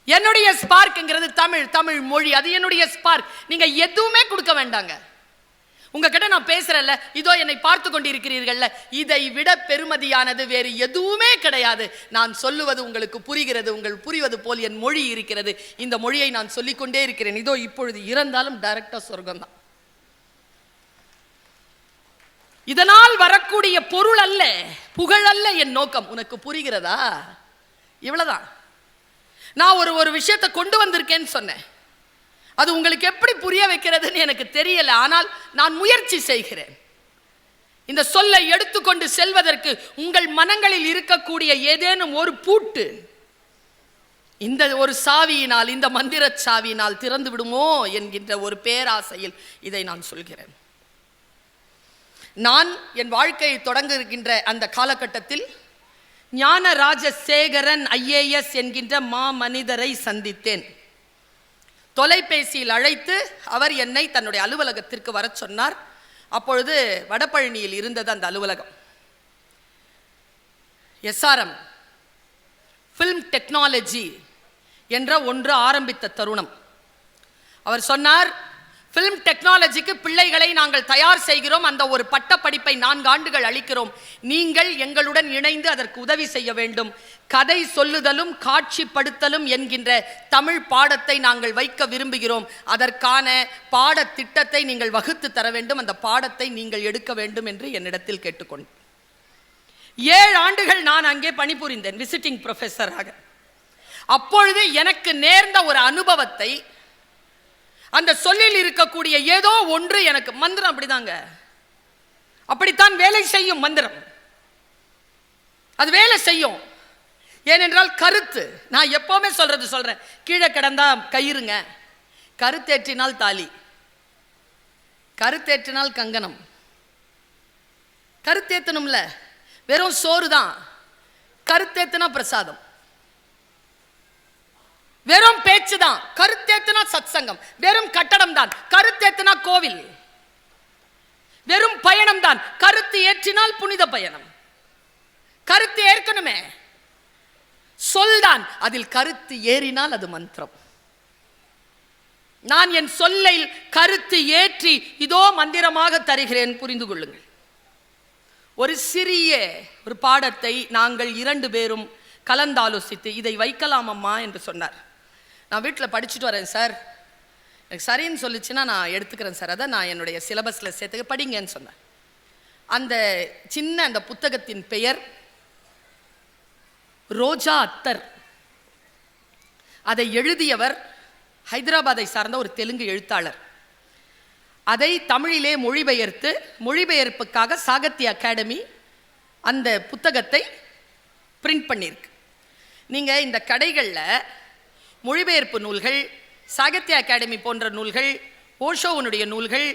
என்னுடைய ஸ்பார்க்ங்கிறது தமிழ், தமிழ் மொழி, அது என்னுடைய ஸ்பார்க். நீங்க எதுவுமே கொடுக்க வேண்டாங்க. உங்ககிட்ட நான் பேசுறேன்ல, இதோ என்னை பார்த்து கொண்டிருக்கிறீர்கள்ல, இதை விட பெருமதியானது வேறு எதுவுமே கிடையாது. நான் சொல்லுவது உங்களுக்கு புரிகிறது, உங்கள் புரிவது போல் என் மொழி இருக்கிறது. இந்த மொழியை நான் சொல்லிக்கொண்டே இருக்கிறேன். இதோ இப்பொழுது இறந்தாலும் டைரக்டா சொர்க்கம் தான். இதனால் வரக்கூடிய பொருள் அல்ல, புகழ் அல்ல என் நோக்கம். உனக்கு புரிகிறதா? இவ்வளவுதான். நான் ஒரு விஷயத்தை கொண்டு வந்திருக்கேன்னு சொன்னேன். அது உங்களுக்கு எப்படி புரிய வைக்கிறதுன்னு எனக்கு தெரியல. ஆனால் நான் முயற்சி செய்கிறேன். இந்த சொல்லை எடுத்துக்கொண்டு செல்வதற்கு உங்கள் மனங்களில் இருக்கக்கூடிய ஏதேனும் ஒரு பூட்டு இந்த ஒரு சாவியினால், இந்த மந்திர சாவியினால் திறந்து விடுமோ என்கின்ற ஒரு பேராசையில் இதை நான் சொல்கிறேன். நான் என் வாழ்க்கையை தொடங்குகின்ற அந்த காலகட்டத்தில் ஞானராஜசேகரன் IAS என்கின்ற மாமனிதரை சந்தித்தேன். தொலைபேசியில் அழைத்து அவர் என்னை தன்னுடைய அலுவலகத்திற்கு வர சொன்னார். அப்பொழுது வடபழனியில் இருந்தது அந்த அலுவலகம். SRM ஃபில்ம் டெக்னாலஜி என்ற ஒன்று ஆரம்பித்த தருணம். அவர் சொன்னார், ஃபில்ம் டெக்னாலஜிக்கு பிள்ளைகளை நாங்கள் தயார் செய்கிறோம். அந்த ஒரு பட்டப்படிப்பை 4 ஆண்டுகள் அளிக்கிறோம். நீங்கள் எங்களுடன் இணைந்து அதற்கு உதவி செய்ய வேண்டும். கதை சொல்லுதலும் காட்சிப்படுத்தலும் என்கின்ற தமிழ் பாடத்தை நாங்கள் வைக்க விரும்புகிறோம். அதற்கான பாடத்திட்டத்தை நீங்கள் வகுத்து தர வேண்டும். அந்த பாடத்தை நீங்கள் எடுக்க வேண்டும் என்று என்னிடத்தில் கேட்டுக்கொண்டேன். 7 ஆண்டுகள் நான் அங்கே பணிபுரிந்தேன் விசிட்டிங் ப்ரொஃபஸராக. அப்பொழுது எனக்கு நேர்ந்த ஒரு அனுபவத்தை, அந்த சொல்லில் இருக்கக்கூடிய ஏதோ ஒன்று எனக்கு, மந்திரம் அப்படிதாங்க, அப்படித்தான் வேலை செய்யும் மந்திரம். அது வேலை செய்யும். ஏனென்றால் கருத்து, நான் எப்பவுமே சொல்றேன், கீழே கிடந்தா கயிறுங்க, கருத்தேற்றினால் தாலி, கருத்தேற்றினால் கங்கணம். கருத்தேத்தணும்ல, வெறும் சோறு தான், கருத்தேத்தினா பிரசாதம். வெறும் பேச்சு தான், கருத்தேத்தினா சத்சங்கம். வெறும் கட்டடம் தான், கருத்தேத்தினா கோவில். வெறும் பயணம் தான், கருத்து ஏற்றினால் புனித பயணம். கருத்து ஏற்கணுமே, சொல்தான், அதில் கருத்து ஏறினால் அது மந்திரம். நான் என் சொல்லை கருத்து ஏற்றி இதோ மந்திரமாக தருகிறேன், புரிந்து கொள்ளுங்கள். ஒரு சிறிய ஒரு பாடத்தை நாங்கள் 2 பேரும் கலந்தாலோசித்து இதை வைக்கலாம் அம்மா என்று சொன்னார். நான் வீட்டில் படிச்சுட்டு வரேன் சார், எனக்கு சரின்னு சொல்லிச்சுன்னா நான் எடுத்துக்கிறேன் சார், அதை நான் என்னுடைய சிலபஸில் சேர்த்துக்க, படிங்கன்னு சொன்னேன். அந்த சின்ன அந்த புத்தகத்தின் பெயர் ரோஜா அத்தர். அதை எழுதியவர் ஹைதராபாத்தை சார்ந்த ஒரு தெலுங்கு எழுத்தாளர். அதை தமிழிலே மொழிபெயர்த்து, மொழிபெயர்ப்புக்காக சாகித்ய அகாடமி அந்த புத்தகத்தை பிரிண்ட் பண்ணியிருக்கு. நீங்கள் இந்த கடைகளில் மொழிபெயர்ப்பு நூல்கள், சாகித்ய அகாடமி போன்ற நூல்கள், ஓஷோவனுடைய நூல்கள்,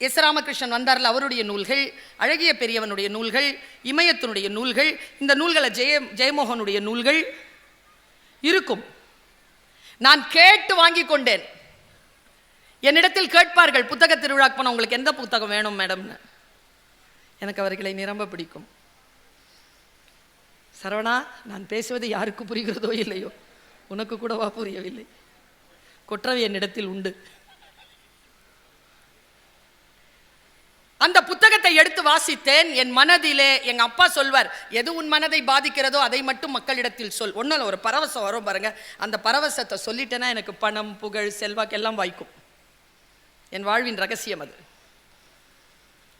எஸ் ராமகிருஷ்ணன் வந்தார்ல அவருடைய நூல்கள், அழகிய பெரியவனுடைய நூல்கள், இமயத்தினுடைய நூல்கள், இந்த நூல்களை ஜெயமோகனுடைய நூல்கள் இருக்கும். நான் கேட்டு வாங்கி கொண்டேன். என்னிடத்தில் கேட்பார்கள், புத்தக திருவிழாக்கு போனால் உங்களுக்கு எந்த புத்தகம் வேணும் மேடம்னு. எனக்கு அவர்களை நிரம்ப பிடிக்கும். சரவணா, நான் பேசுவது யாருக்கு புரிகிறதோ இல்லையோ, உனக்கு கூடவா புரியவில்லை? கொற்றவை என்னிடத்தில் உண்டு. அந்த புத்தகத்தை எடுத்து வாசித்தேன். என் மனதிலே எங்க அப்பா சொல்வார், எது உன் மனதை பாதிக்கிறதோ அதை மட்டும் மக்களிடத்தில் சொல். ஒன்னும் ஒரு பரவசம் வரும் பாருங்க, அந்த பரவசத்தை சொல்லிட்டேன்னா எனக்கு பணம், புகழ், செல்வாக்கு எல்லாம் வாய்க்கும். என் வாழ்வின் ரகசியம் அது.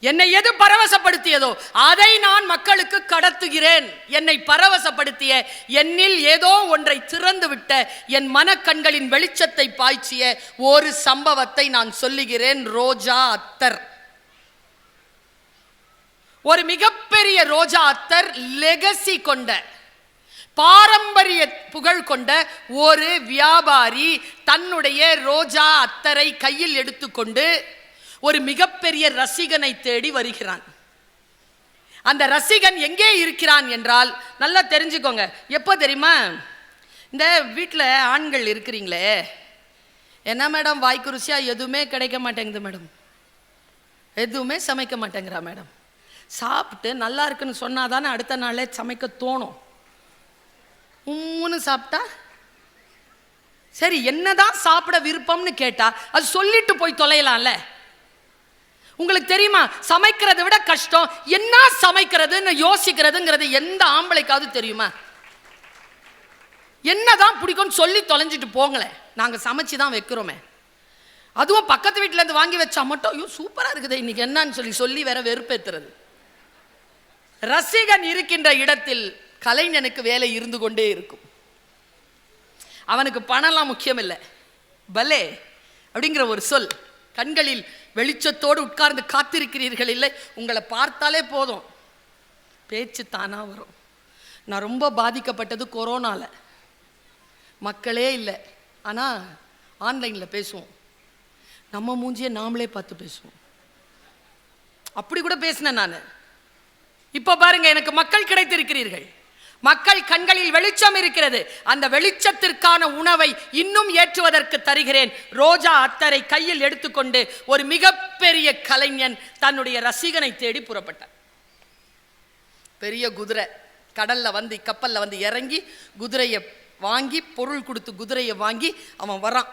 என்னை எது பரவசப்படுத்தியதோ அதை நான் மக்களுக்கு கடத்துகிறேன். என்னை பரவசப்படுத்திய, என்னில் ஏதோ ஒன்றை திறந்து விட்ட, என் மனக்கண்களின் வெளிச்சத்தை பாய்ச்சிய ஒரு சம்பவத்தை நான் சொல்லுகிறேன். ரோஜா அத்தர், ஒரு மிகப்பெரிய ரோஜா அத்தர் லெகசி கொண்ட, பாரம்பரிய புகழ் கொண்ட ஒரு வியாபாரி தன்னுடைய ரோஜா அத்தரை கையில் எடுத்துக்கொண்டு ஒரு மிகப்பெரிய ரசிகனை தேடி வருகிறான். அந்த ரசிகன் எங்கே இருக்கிறான் என்றால், நல்லா தெரிஞ்சுக்கோங்க. எப்போ தெரியுமா? இந்த வீட்டில் ஆண்கள் இருக்கிறீங்களே, என்ன மேடம் வாய்க்கு ருசியா எதுவுமே கிடைக்க மாட்டேங்குது மேடம், எதுவுமே சமைக்க மாட்டேங்கிறா மேடம். சாப்பிட்டு நல்லா இருக்குன்னு சொன்னாதானே அடுத்த நாளே சமைக்க தோணும். உம்முன்னு சாப்பிட்டா சரி, என்னதான் சாப்பிட விருப்பம்னு கேட்டா அது சொல்லிட்டு போய் தொலையலாம்ல. உங்களுக்கு தெரியுமா, சமைக்கிறதை விட கஷ்டம் என்ன சமைக்கிறதுன்னு யோசிக்கிறதுங்கிறது எந்த ஆம்பளைக்காவது தெரியுமா? என்னதான் பிடிக்கும்னு சொல்லி தொலைஞ்சிட்டு போங்களேன், நாங்கள் சமைச்சு தான் வைக்கிறோமே. அதுவும் பக்கத்து வீட்டில் இருந்து வாங்கி வச்சா மட்டும் ஐயோ சூப்பராக இருக்குது இன்னைக்கு என்னன்னு சொல்லி வேற வெறுப்பேற்றுறது. ரசிகன் இருக்கின்ற இடத்தில் கலைஞனுக்கு வேலை இருந்து கொண்டே இருக்கும். அவனுக்கு பணம்லாம் முக்கியம் இல்லை, பலே அப்படிங்கிற ஒரு சொல். கண்களில் வெளிச்சத்தோடு உட்கார்ந்து காத்திருக்கிறீர்கள் இல்லை, உங்களை பார்த்தாலே போதும் பேச்சு தானா வரும். நான் ரொம்ப பாதிக்கப்பட்டது கொரோனால, மக்களே இல்லை, ஆனால் ஆன்லைனில் பேசுவோம், நம்ம மூஞ்சியை நாமளே பார்த்து பேசுவோம். அப்படி கூட பேசினேன் நான். இப்போ பாருங்க, எனக்கு மக்கள் கிடைத்திருக்கிறீர்கள், மக்கள் கண்களில் வெளிச்சம் இருக்கிறது. அந்த வெளிச்சத்திற்கான உணவை இன்னும் ஏற்றுவதற்கு தருகிறேன். ரோஜா அத்தரை கையில் எடுத்துக்கொண்டு ஒரு மிகப்பெரிய கலைஞன் தன்னுடைய ரசிகனை தேடி புறப்பட்டார். பெரிய குதிரை கடல்ல வந்து, கப்பல்ல வந்து இறங்கி குதிரையை வாங்கி, பொருள் கொடுத்து குதிரையை வாங்கி அவன் வரான்.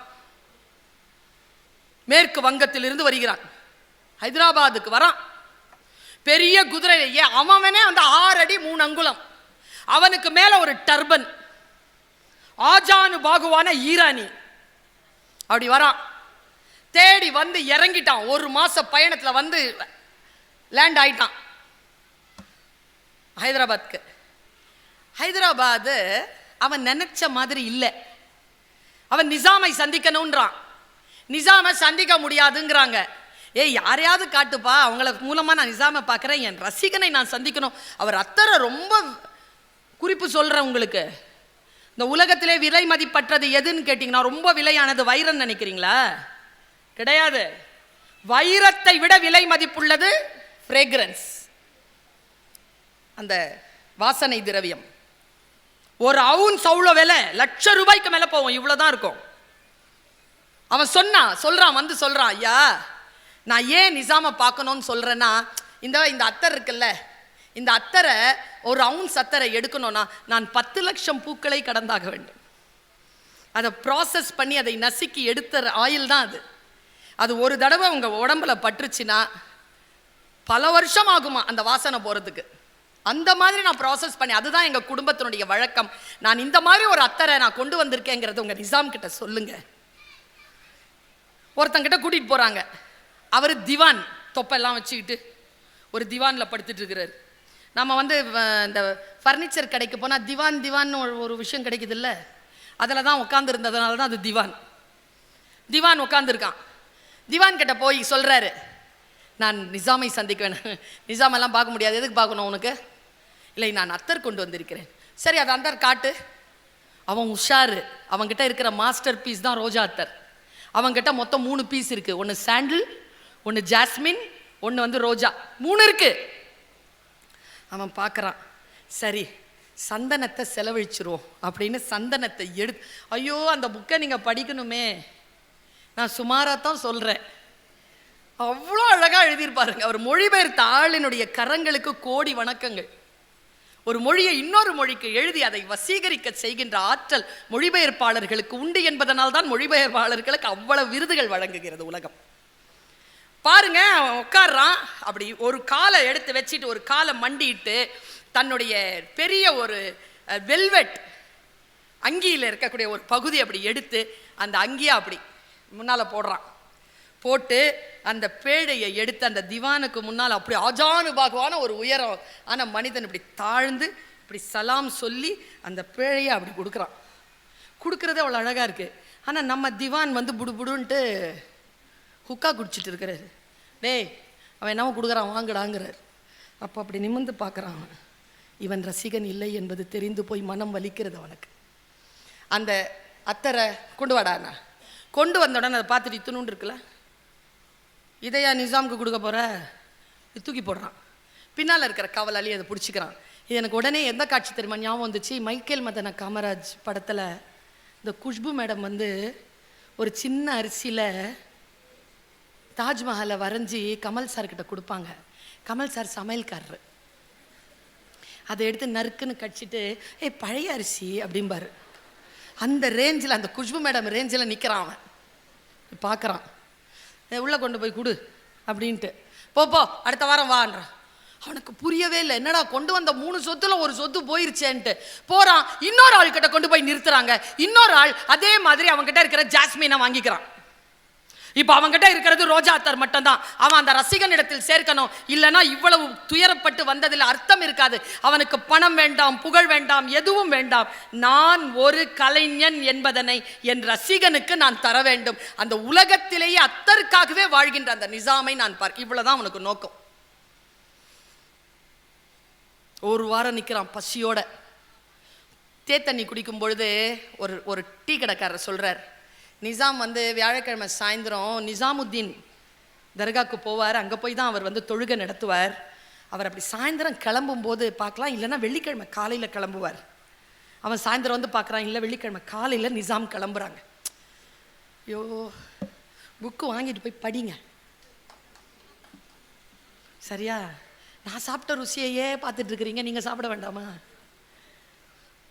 மேற்கு வங்கத்திலிருந்து வருகிறான், ஹைதராபாத்துக்கு வரான். பெரிய குதிரையே, அவனே அந்த 6 அடி 3 அங்குலம், அவனுக்கு மேல ஒரு டர்பன், ஆஜானு பாகுவான ஈரானி. அப்படி வரான், தேடி வந்து இறங்கிட்டான். 1 மாச பயணத்துல வந்து லேண்ட் ஆயிட்டான் ஹைதராபாத்துக்கு. ஹைதராபாத் அவன் நினைச்ச மாதிரி இல்லை. அவன் நிசாமை சந்திக்கணும்ன்றான், நிசாமை சந்திக்க முடியாதுங்கிறாங்க. யாரையாவது காட்டுப்பா, அவங்கள மூலமா நான் நிசாமை பார்க்குறேன், என் ரசிகனை நான் சந்திக்கணும். அவர் அத்தரை ரொம்ப குறிப்பு சொல்கிறேன் உங்களுக்கு. இந்த உலகத்திலே விலை மதிப்பற்றது எதுன்னு கேட்டிங்கன்னா, ரொம்ப விலையானது வைரம் நினைக்கிறீங்களா? கிடையாது. வைரத்தை விட விலை மதிப்புள்ளது ஃப்ரேக்ரன்ஸ், அந்த வாசனை திரவியம். ஒரு அவுன்ஸ் அவ்வளோ விலை, ₹1,00,000 மேலே போவோம், இவ்வளோதான் இருக்கும். அவன் சொல்றான் வந்து சொல்றான், ஐயா நான் ஏன் நிசாமை பார்க்கணும்னு சொல்றேன்னா, இந்த அத்தர் இருக்குல்ல, இந்த அத்தரை, ஒரு அவுன்ஸ் அத்தரை எடுக்கணும்னா நான் 10 லட்சம் பூக்களை கடந்தாக வேண்டும். அதை ப்ராசஸ் பண்ணி அதை நசுக்கி எடுத்த ஆயில் தான் அது. அது ஒரு தடவை உங்க உடம்புல பட்டுருச்சுன்னா பல வருஷம் ஆகுமா அந்த வாசனை போறதுக்கு. அந்த மாதிரி நான் ப்ராசஸ் பண்ணி, அதுதான் எங்க குடும்பத்தினுடைய வழக்கம். நான் இந்த மாதிரி ஒரு அத்தரை நான் கொண்டு வந்திருக்கேங்கிறது உங்க நிசாம் கிட்ட சொல்லுங்க. ஒருத்தங்கிட்ட கூட்டிட்டு போறாங்க, அவர் திவான் தொப்பெல்லாம் வச்சுக்கிட்டு ஒரு திவானில் படுத்துட்டு இருக்கிறார். நம்ம வந்து இந்த ஃபர்னிச்சர் கடைக்கு போனால் திவான் ஒரு விஷயம் கிடைக்குது இல்லை, அதில் தான் உட்காந்துருந்ததுனால தான் அது திவான் உட்காந்துருக்கான். திவான் கிட்ட போய் சொல்கிறாரு, நான் நிசாமை சந்திக்க வேணும். நிசாமெல்லாம் பார்க்க முடியாது, எதுக்கு பார்க்கணும் உனக்கு? இல்லை, நான் அத்தர் கொண்டு வந்திருக்கிறேன். சரி, அது அத்தர் காட்டு. அவன் உஷாரு, அவன்கிட்ட இருக்கிற மாஸ்டர் பீஸ் தான் ரோஜா அத்தர். அவன்கிட்ட மொத்தம் 3 பீஸ் இருக்கு, ஒன்று சாண்டில், ஒன்று ஜாஸ்மின், ஒன்று வந்து ரோஜா, 3 இருக்கு. அவன் பார்க்குறான், சரி சந்தனத்தை செலவழிச்சிருவோம் அப்படின்னு சந்தனத்தை எடுத்து, ஐயோ அந்த புக்கை நீங்கள் படிக்கணுமே, நான் சுமாராக தான் சொல்கிறேன். அவ்வளோ அழகாக எழுதியிருப்பாருங்க. அவர் மொழிபெயர்த்த ஆளினுடைய கரங்களுக்கு கோடி வணக்கங்கள். ஒரு மொழியை இன்னொரு மொழிக்கு எழுதி அதை வசீகரிக்க செய்கின்ற ஆற்றல் மொழிபெயர்ப்பாளர்களுக்கு உண்டு என்பதனால் தான் மொழிபெயர்ப்பாளர்களுக்கு அவ்வளவு விருதுகள் வழங்குகிறது உலகம். பாருங்க, அவன் உட்கார்றான், அப்படி ஒரு காலை எடுத்து வச்சுட்டு ஒரு காலை மண்டிட்டு தன்னுடைய பெரிய ஒரு வெல்வெட் அங்கியில் இருக்கக்கூடிய ஒரு பகுதி அப்படி எடுத்து அந்த அங்கியை அப்படி முன்னால் போடுறான். போட்டு அந்த பேழையை எடுத்து அந்த திவானுக்கு முன்னால் அப்படி ஆஜானுபாகுவான ஒரு உயரம் ஆனால் மனிதன் இப்படி தாழ்ந்து இப்படி சலாம் சொல்லி அந்த பேழையை அப்படி கொடுக்குறான். கொடுக்குறதே அவ்வளோ அழகாக இருக்குது. ஆனால் நம்ம திவான் வந்து புடுன்ட்டு ஹுக்கா குடிச்சிட்டு இருக்கிறாரு. டேய், அவன் என்னவோ கொடுக்குறான் வாங்கடாங்கிறார். அப்போ அப்படி நிமிர்ந்து பார்க்குறான். இவன் ரசிகன் இல்லை என்பது தெரிந்து போய் மனம் வலிக்கிறது அவனுக்கு. அந்த அத்தரை கொண்டு வாடாண்ணா கொண்டு வந்த உடனே அதை பார்த்துட்டு இத்துணுன்னு இருக்குல்ல, இதையா நிசாமுக்கு கொடுக்க போகிற, தூக்கி போடுறான். பின்னால் இருக்கிற காவலாளி அதை பிடிச்சிக்கிறான். இது எனக்கு உடனே எந்த காட்சி தெரியுமா ஞாபகம் வந்துச்சு? மைக்கேல் மதன காமராஜ் படத்தில் இந்த குஷ்பு மேடம் வந்து ஒரு சின்ன அரிசியில் தாஜ்மஹாலை வரைஞ்சி கமல் சார்கிட்ட கொடுப்பாங்க. கமல் சார் சமையல்காரரு. அதை எடுத்து நறுக்குன்னு கடிச்சிட்டு பழைய அரிசி அப்படிம்பாரு. அந்த ரேஞ்சில், அந்த குஷ்பு மேடம் ரேஞ்சில் நிற்கிறான். அவன் பார்க்குறான், உள்ளே கொண்டு போய் கொடு அப்படின்ட்டு. போ அடுத்த வாரம் வான்றான். அவனுக்கு புரியவே இல்லை, என்னடா கொண்டு வந்த 3 சொத்துல ஒரு சொத்து போயிருச்சேன்ட்டு போகிறான். இன்னொரு ஆள் கிட்ட கொண்டு போய் நிறுத்துறாங்க. இன்னொரு ஆள் அதே மாதிரி அவன்கிட்ட இருக்கிற ஜாஸ்மினை வாங்கிக்கிறான். இப்போ அவன்கிட்ட இருக்கிறது ரோஜா அத்தர் மட்டும்தான். அவன் அந்த ரசிகனிடத்தில் சேர்க்கணும், இல்லைன்னா இவ்வளவு துயரப்பட்டு வந்ததில் அர்த்தம் இருக்காது. அவனுக்கு பணம் வேண்டாம், புகழ் வேண்டாம், எதுவும் வேண்டாம். நான் ஒரு கலைஞன் என்பதனை என் ரசிகனுக்கு நான் தர வேண்டும். அந்த உலகத்திலேயே அத்தருக்காகவே வாழ்கின்ற அந்த நிசாமை நான் இவ்வளவுதான் அவனுக்கு நோக்கம். ஒரு வாரம் நிற்கிறான் பசியோட. தேத்தண்ணி குடிக்கும் பொழுது ஒரு டீ கடைக்காரர் சொல்றார், நிசாம் வந்து வியாழக்கிழமை சாயந்தரம் நிசாமுத்தீன் தர்காவுக்கு போவார். அங்கே போய் தான் அவர் வந்து தொழுகை நடத்துவார். அவர் அப்படி சாயந்தரம் கிளம்பும் போது பார்க்கலாம், இல்லைன்னா வெள்ளிக்கிழமை காலையில் கிளம்புவார். அவன் சாயந்தரம் வந்து பார்க்குறான், இல்லை வெள்ளிக்கிழமை காலையில் நிசாம் கிளம்புறாங்க. ஐயோ, புக்கு வாங்கிட்டு போய் படிங்க. சரியா? நான் சாப்பிட்ட ருசியையே பார்த்துட்டு இருக்கிறீங்க, நீங்கள் சாப்பிட வேண்டாமா?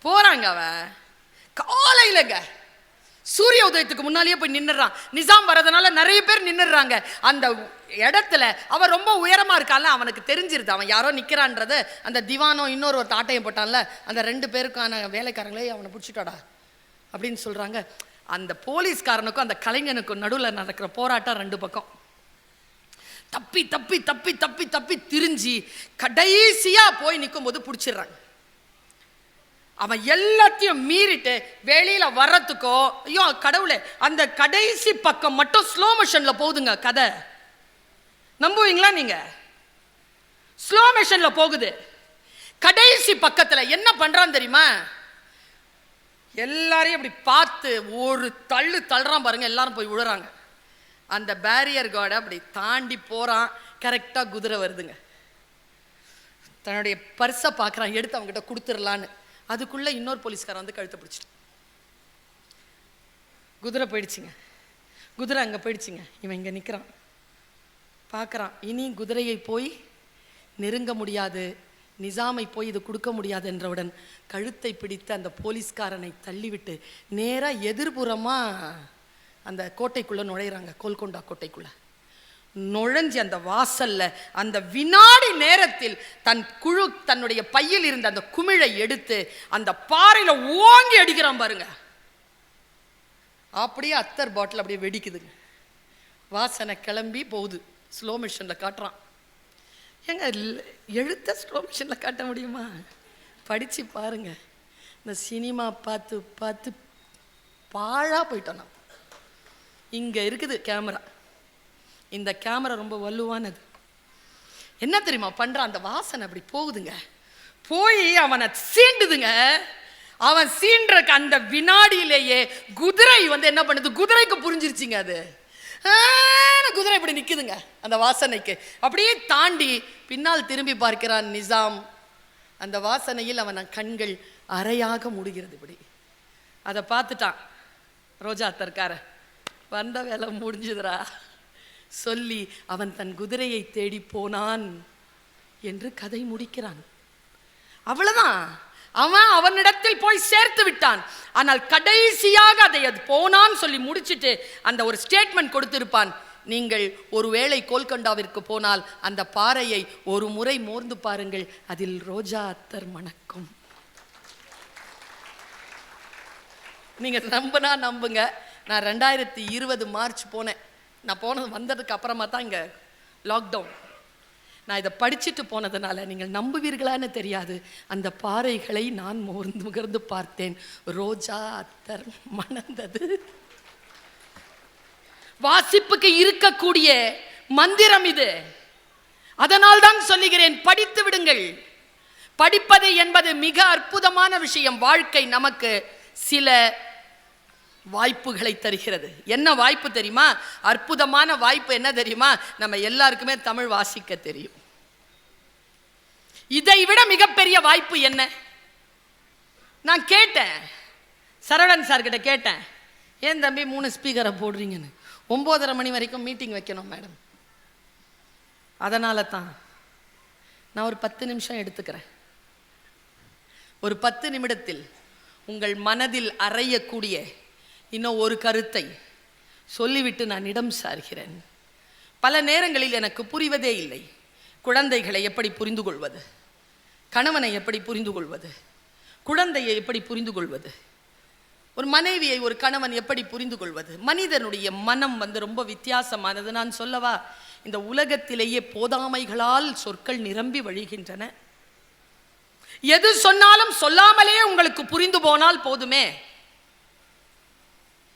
போகிறாங்க. அவன் காலையிலங்க சூரிய உதயத்துக்கு முன்னாலேயே போய் நின்னுறான். நிசாம் வரதுனால நிறைய பேர் நின்னுறாங்க அந்த இடத்துல. அவன் ரொம்ப உயரமா இருக்கான்ல, அவனுக்கு தெரிஞ்சிருது அவன் யாரோ நிக்கிறான்றது. அந்த திவானோ இன்னொரு ஒரு தாட்டையும் போட்டான்ல, அந்த 2 பேருக்கான வேலைக்காரங்களே அவனை பிடிச்சிட்டாடா அப்படின்னு சொல்றாங்க. அந்த போலீஸ்காரனுக்கும் அந்த கலைஞனுக்கும் நடுவில் நடக்கிற போராட்டம் 2 பக்கம். தப்பி தப்பி தப்பி தப்பி தப்பி திரிஞ்சு கடைசியா போய் நிற்கும் போது பிடிச்சிடுறாங்க. அவன் எல்லாத்தையும் மீறிட்டு வெளியில வர்றதுக்கோ, ஐயோ கடவுளே, அந்த கடைசி பக்கம் மட்டும் ஸ்லோ மோஷன்ல போகுதுங்க கதை. நம்புவீங்களா நீங்க? ஸ்லோ மோஷன்ல போகுது. கடைசி பக்கத்துல என்ன பண்றான் தெரியுமா? எல்லாரையும் அப்படி பார்த்து ஒரு தள்ளுறான் பாருங்க, எல்லாரும் போய் விழுறாங்க. அந்த பேரியர் கார்டை அப்படி தாண்டி போறான். கரெக்டா குதிரை வருதுங்க. தன்னுடைய பர்ஸை பார்க்குறான், எடுத்து அவங்ககிட்ட கொடுத்துடலான்னு. அதுக்குள்ள இன்னொரு போலீஸ்காரன் வந்து கழுத்தை பிடிச்சிட்டு, குதிரை போயிடுச்சுங்க, குதிரை அங்கே போயிடுச்சுங்க. இவன் இங்கே நிற்கிறான், பார்க்குறான். இனி குதிரையை போய் நெருங்க முடியாது, நிசாமை போய் இது கொடுக்க முடியாது என்றவுடன் கழுத்தை பிடித்து அந்த போலீஸ்காரனை தள்ளிவிட்டு நேராக எதிர்புறமாக அந்த கோட்டைக்குள்ளே நுழையிறாங்க. கோல்கொண்டா கோட்டைக்குள்ளே நுழைஞ்சி அந்த வாசல்ல அந்த வினாடி நேரத்தில் தன்னுடைய பையில் இருந்த அந்த குமிழை எடுத்து அந்த பாறையில ஓங்கி அடிக்கிறான் பாருங்க. அப்படியே அத்தர் பாட்டில் அப்படியே வெடிக்குதுங்க. வாசனை கிளம்பி போகுது. ஸ்லோ மிஷன்ல காட்டுறான். ஏங்க எழுத்த ஸ்லோ மிஷன்ல காட்ட முடியுமா? படிச்சு பாருங்க. இந்த சினிமா பார்த்து பார்த்து பாழா போயிட்டோம். நான் இங்க இருக்குது கேமரா. இந்த கேமரா ரொம்ப வலுவானது. என்ன தெரியுமா பண்றான்? அந்த வாசனை அப்படி போகுதுங்க, போய் அவனை சீண்டுதுங்க. அவன் சீன்றக்கு அந்த வினாடியிலேயே குதிரை வந்து என்ன பண்ணுது? குதிரைக்கு புரிஞ்சிருச்சுங்க. அது குதிரை இப்படி நிக்குதுங்க அந்த வாசனைக்கு. அப்படியே தாண்டி பின்னால் திரும்பி பார்க்கிறான் நிசாம். அந்த வாசனையில் அவன் கண்கள் அறையாக முடிகிறது. இப்படி அதை பார்த்துட்டான் ரோஜா அத்தர்கார. வந்த வேலை முடிஞ்சுதுரா சொல்லி அவன் தன் குதிரையை தேடி போனான் என்று கதை முடிக்கிறான். அவ்வளவுதான். அவன் அவனிடத்தில் போய் சேர்த்து விட்டான். ஆனால் கடைசியாக அதை அது போனான்னு சொல்லி முடிச்சுட்டு அந்த ஒரு ஸ்டேட்மெண்ட் கொடுத்திருப்பான். நீங்கள் ஒருவேளை கோல்கொண்டாவிற்கு போனால் அந்த பாறையை ஒரு முறை மோர்ந்து பாருங்கள், அதில் ரோஜா அத்தர் மணக்கும். நீங்க நம்புனா நம்புங்க, நான் 2020 மார்ச் போனேன். நான் போனது வந்ததுக்கு அப்புறமா தான் இங்க லாக்டவுன். நான் இதை படிச்சுட்டு போனதுனால நீங்கள் நம்புவீர்களான்னு தெரியாது, அந்த பாறைகளை நான் முகர்ந்து பார்த்தேன். ரோஜா அத்தர் மணந்தது. வாசிப்புக்கு இருக்கக்கூடிய மந்திரம் இது. அதனால் தான் சொல்லுகிறேன், படித்து விடுங்கள். படிப்பது என்பது மிக அற்புதமான விஷயம். வாழ்க்கை நமக்கு சில வாய்ப்புகளை தருகிறது. என்ன வாய்ப்பு தெரியுமா? அற்புதமான வாய்ப்பு என்ன தெரியுமா? நம்ம எல்லாருக்குமே தமிழ் வாசிக்க தெரியும். இதை விட மிகப்பெரிய வாய்ப்பு என்ன? நான் கேட்டேன், சரவணன் சார் கிட்ட கேட்டேன், ஏன் தம்பி 3 ஸ்பீக்கரை போடுறீங்கன்னு. 9:30 மணி வரைக்கும் மீட்டிங் வைக்கணும் மேடம். அதனால தான் நான் ஒரு 10 நிமிஷம் எடுத்துக்கிறேன். ஒரு 10 நிமிடத்தில் உங்கள் மனதில் அறையக்கூடிய இன்னும் ஒரு கருத்தை சொல்லிவிட்டு நான் இடம் சார்கிறேன். பல நேரங்களில் எனக்கு புரிவதே இல்லை. குழந்தைகளை எப்படி புரிந்து கொள்வது, கணவனை எப்படி புரிந்து கொள்வது, குழந்தையை எப்படி புரிந்து கொள்வது, ஒரு மனைவியை ஒரு கணவன் எப்படி புரிந்து கொள்வது. மனிதனுடைய மனம் ரொம்ப வித்தியாசமானது. நான் சொல்லவா, இந்த உலகத்திலேயே போதாமைகளால் சொற்கள் நிரம்பி வழிகின்றன. எது சொன்னாலும் சொல்லாமலே உங்களுக்கு புரிந்து போனால் போதுமே.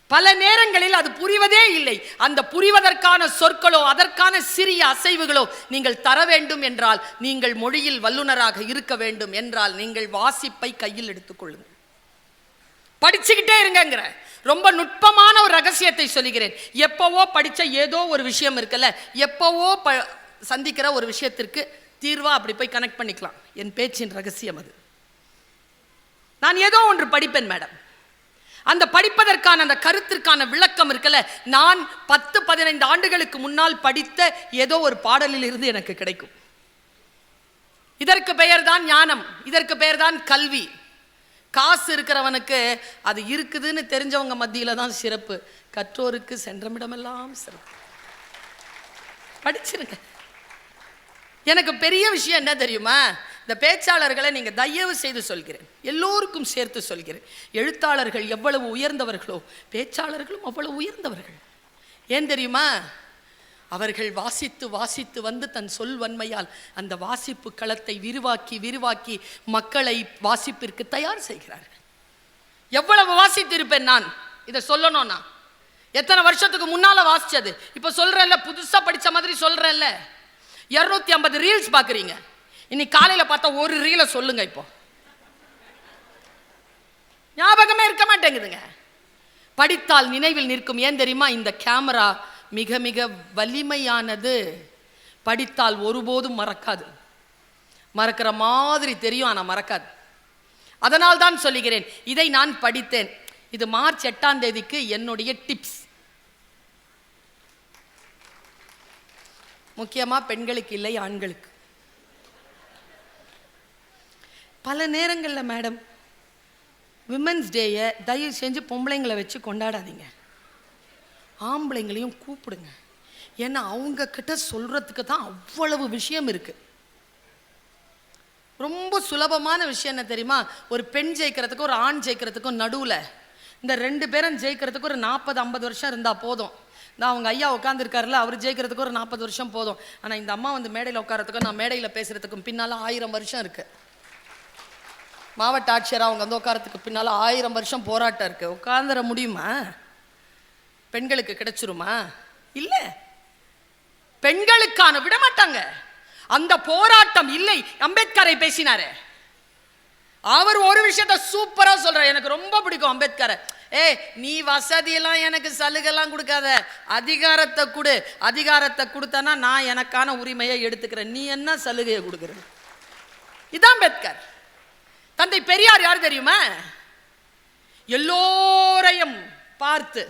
பல நேரங்களில் அது புரிவதே இல்லை. அந்த புரிவதற்கான சொற்களோ அதற்கான சிறிய அசைவுகளோ நீங்கள் தர வேண்டும் என்றால், நீங்கள் மொழியில் வல்லுநராக இருக்க வேண்டும் என்றால், நீங்கள் வாசிப்பை கையில் எடுத்துக்கொள்ளுங்கள். படிச்சுக்கிட்டே இருங்கிற ரொம்ப நுட்பமான ஒரு ரகசியத்தை சொல்லுகிறேன். எப்பவோ படிச்ச ஏதோ ஒரு விஷயம் இருக்குல்ல, எப்பவோ சந்திக்கிற ஒரு விஷயத்திற்கு தீர்வா அப்படி போய் கனெக்ட் பண்ணிக்கலாம். என் பேச்சின் ரகசியம் அது. நான் ஏதோ ஒன்று படிப்பேன் மேடம். அந்த படிப்பதற்கான அந்த கருத்திற்கான விளக்கம் இருக்குல்ல, நான் 10-15 ஆண்டுகளுக்கு முன்னால் படித்த ஏதோ ஒரு பாடலில் இருந்து எனக்கு கிடைக்கும். இதற்கு பெயர் தான் ஞானம், இதற்கு பெயர் தான் கல்வி. காசு இருக்கிறவனுக்கு அது இருக்குதுன்னு தெரிஞ்சவங்க மத்தியில தான் சிறப்பு, கற்றோருக்கு சென்றமிடமெல்லாம் சிறப்பு. படிச்சிருங்க. எனக்கு பெரிய விஷயம் என்ன தெரியுமா? இந்த பேச்சாளர்களை நீங்க தயவு செய்து சொல்கிறேன், எல்லோருக்கும் சேர்த்து சொல்கிறேன், எழுத்தாளர்கள் எவ்வளவு உயர்ந்தவர்களோ பேச்சாளர்களும் அவ்வளவு உயர்ந்தவர்கள். ஏன் தெரியுமா? அவர்கள் வாசித்து வாசித்து வந்து தன் சொல் வன்மையால் அந்த வாசிப்பு களத்தை விரிவாக்கி விரிவாக்கி மக்களை வாசிப்பிற்கு தயார் செய்கிறார்கள். எவ்வளவு வாசித்து இருப்பேன் நான், இதை சொல்லணும்னா எத்தனை வருஷத்துக்கு முன்னால வாசிச்சது இப்ப சொல்றேன்ல, புதுசா படிச்ச மாதிரி சொல்றேன்ல. 250 ரீல்ஸ் பாக்குறீங்க, இன்னைக்கு காலையில பார்த்தா ஒரு ரீலை சொல்லுங்க, இப்போ ஞாபகமே இருக்க மாட்டேங்குதுங்க. படித்தால் நினைவில் நிற்கும். ஏன் தெரியுமா? இந்த கேமரா மிக மிக வலிமையானது. படித்தால் ஒருபோதும் மறக்காது. மறக்கிற மாதிரி தெரியும், ஆனா மறக்காது. அதனால் தான் சொல்லுகிறேன், இதை நான் படித்தேன். இது மார்ச் 8ஆம் தேதிக்கு என்னுடைய டிப்ஸ். முக்கியமா பெண்களுக்கு இல்லை, ஆண்களுக்கு. பல நேரங்களில் மேடம் விமென்ஸ் டேயை தயவு செஞ்சு பொம்பளைங்களை வச்சு கொண்டாடாதீங்க, ஆம்பளைங்களையும் கூப்பிடுங்க. ஏன்னா அவங்க கிட்ட சொல்றதுக்கு தான் அவ்வளவு விஷயம் இருக்கு. ரொம்ப சுலபமான விஷயம் என்ன தெரியுமா? ஒரு பெண் ஜெயிக்கிறதுக்கும் ஒரு ஆண் ஜெயிக்கிறதுக்கும் நடுவில் இந்த 2 பேரும் ஜெயிக்கிறதுக்கு ஒரு 40-50 வருஷம் இருந்தால் போதும். நான் அவங்க ஐயா உட்காந்துருக்காருல, அவர் ஜெயிக்கிறதுக்கு ஒரு 40 வருஷம் போதும். ஆனால் இந்த அம்மா வந்து மேடையில் உட்காரத்துக்கும் நான் மேடையில் பேசுறதுக்கும் பின்னால் 1000 வருஷம் இருக்கு. மாவட்ட ஆட்சியராக அவங்க வந்து உட்காரத்துக்கு பின்னால் 1000 வருஷம் போராட்டம் இருக்கு. உட்காந்துட முடியுமா? பெண்களுக்கு கிடைச்சிருமா? இல்லை, பெண்களுக்கான விட மாட்டாங்க. அந்த போராட்டம் இல்லை. அம்பேத்கரை பேசினாரு, அவர் ஒரு விஷயத்த சூப்பரா சொல்றார், எனக்கு ரொம்ப பிடிக்கும் அம்பேத்கரை. நீ வசதியெல்லாம் எனக்கு சலுகைலாம் கொடுக்காத, அதிகாரத்தை கொடு. அதிகாரத்தை கொடுத்தனா நான் எனக்கான உரிமையை எடுத்துக்கிறேன். நீ என்ன சலுகையை கொடுக்குற? இதான் அம்பேத்கர். தந்தை பெரியார் யார் தெரியுமா? எல்லோரையும் பார்த்து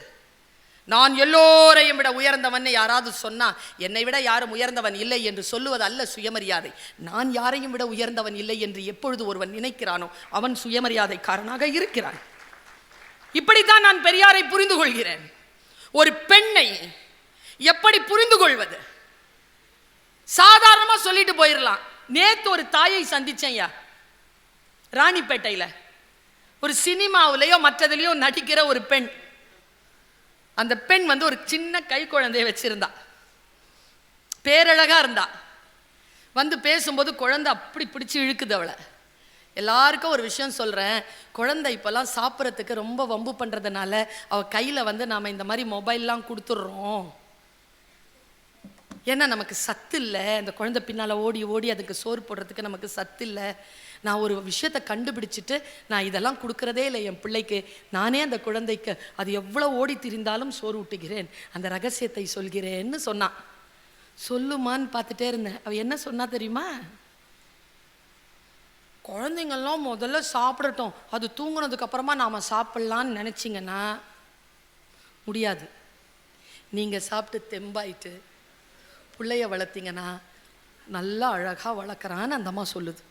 நான் எல்லோரையும் விட உயர்ந்தவன் யாராவது சொன்னா, என்னை விட யாரும் உயர்ந்தவன் இல்லை என்று சொல்லுவது அல்ல சுயமரியாதை. நான் யாரையும் விட உயர்ந்தவன் இல்லை என்று எப்பொழுது ஒருவன் நினைக்கிறானோ அவன் சுயமரியாதைக்காரனாக இருக்கிறான். இப்படித்தான் நான் பெரியாரை புரிந்து கொள்கிறேன். ஒரு பெண்ணை எப்படி புரிந்து கொள்வது? சாதாரணமா சொல்லிட்டு போயிடலாம். நேத்து ஒரு தாயை சந்திச்சேன்யா, ராணிப்பேட்டையில ஒரு சினிமாவிலையோ மற்றதுலையோ நடிக்கிற ஒரு பெண். அந்த பெண் ஒரு சின்ன கை குழந்தைய வச்சிருந்தா, பேரழகா இருந்தா. பேசும்போது குழந்தை அப்படி பிடிச்சி இழுக்குது அவளை. எல்லாருக்கும் ஒரு விஷயம் சொல்றேன், குழந்தை இப்பெல்லாம் சாப்பிட்றதுக்கு ரொம்ப வம்பு பண்றதுனால அவ கையில நாம இந்த மாதிரி மொபைல்லாம் கொடுத்துடுறோம். ஏன்னா நமக்கு சத்து இல்லை, அந்த குழந்தை பின்னால ஓடி ஓடி அதுக்கு சோறு போடுறதுக்கு நமக்கு சத்து இல்லை. நான் ஒரு விஷயத்தை கண்டுபிடிச்சிட்டு நான் இதெல்லாம் கொடுக்கறதே இல்லை என் பிள்ளைக்கு. நானே அந்த குழந்தைக்கு அது எவ்வளோ ஓடி திரிந்தாலும் சோறு ஊட்டுகிறேன், அந்த ரகசியத்தை சொல்கிறேன்னு சொன்னான். சொல்லுமான்னு பார்த்துட்டே இருந்தேன். அவ என்ன சொன்னா தெரியுமா? குழந்தைங்கள்லாம் முதல்ல சாப்பிடட்டும், அது தூங்குனதுக்கு அப்புறமா நாம சாப்பிடலான்னு நினைச்சிங்கன்னா முடியாது. நீங்க சாப்பிட்டு தெம்பாயிட்டு பிள்ளைய வளர்த்தீங்கன்னா நல்லா அழகா வளர்க்குறான்னு அந்த அம்மா சொல்லுது.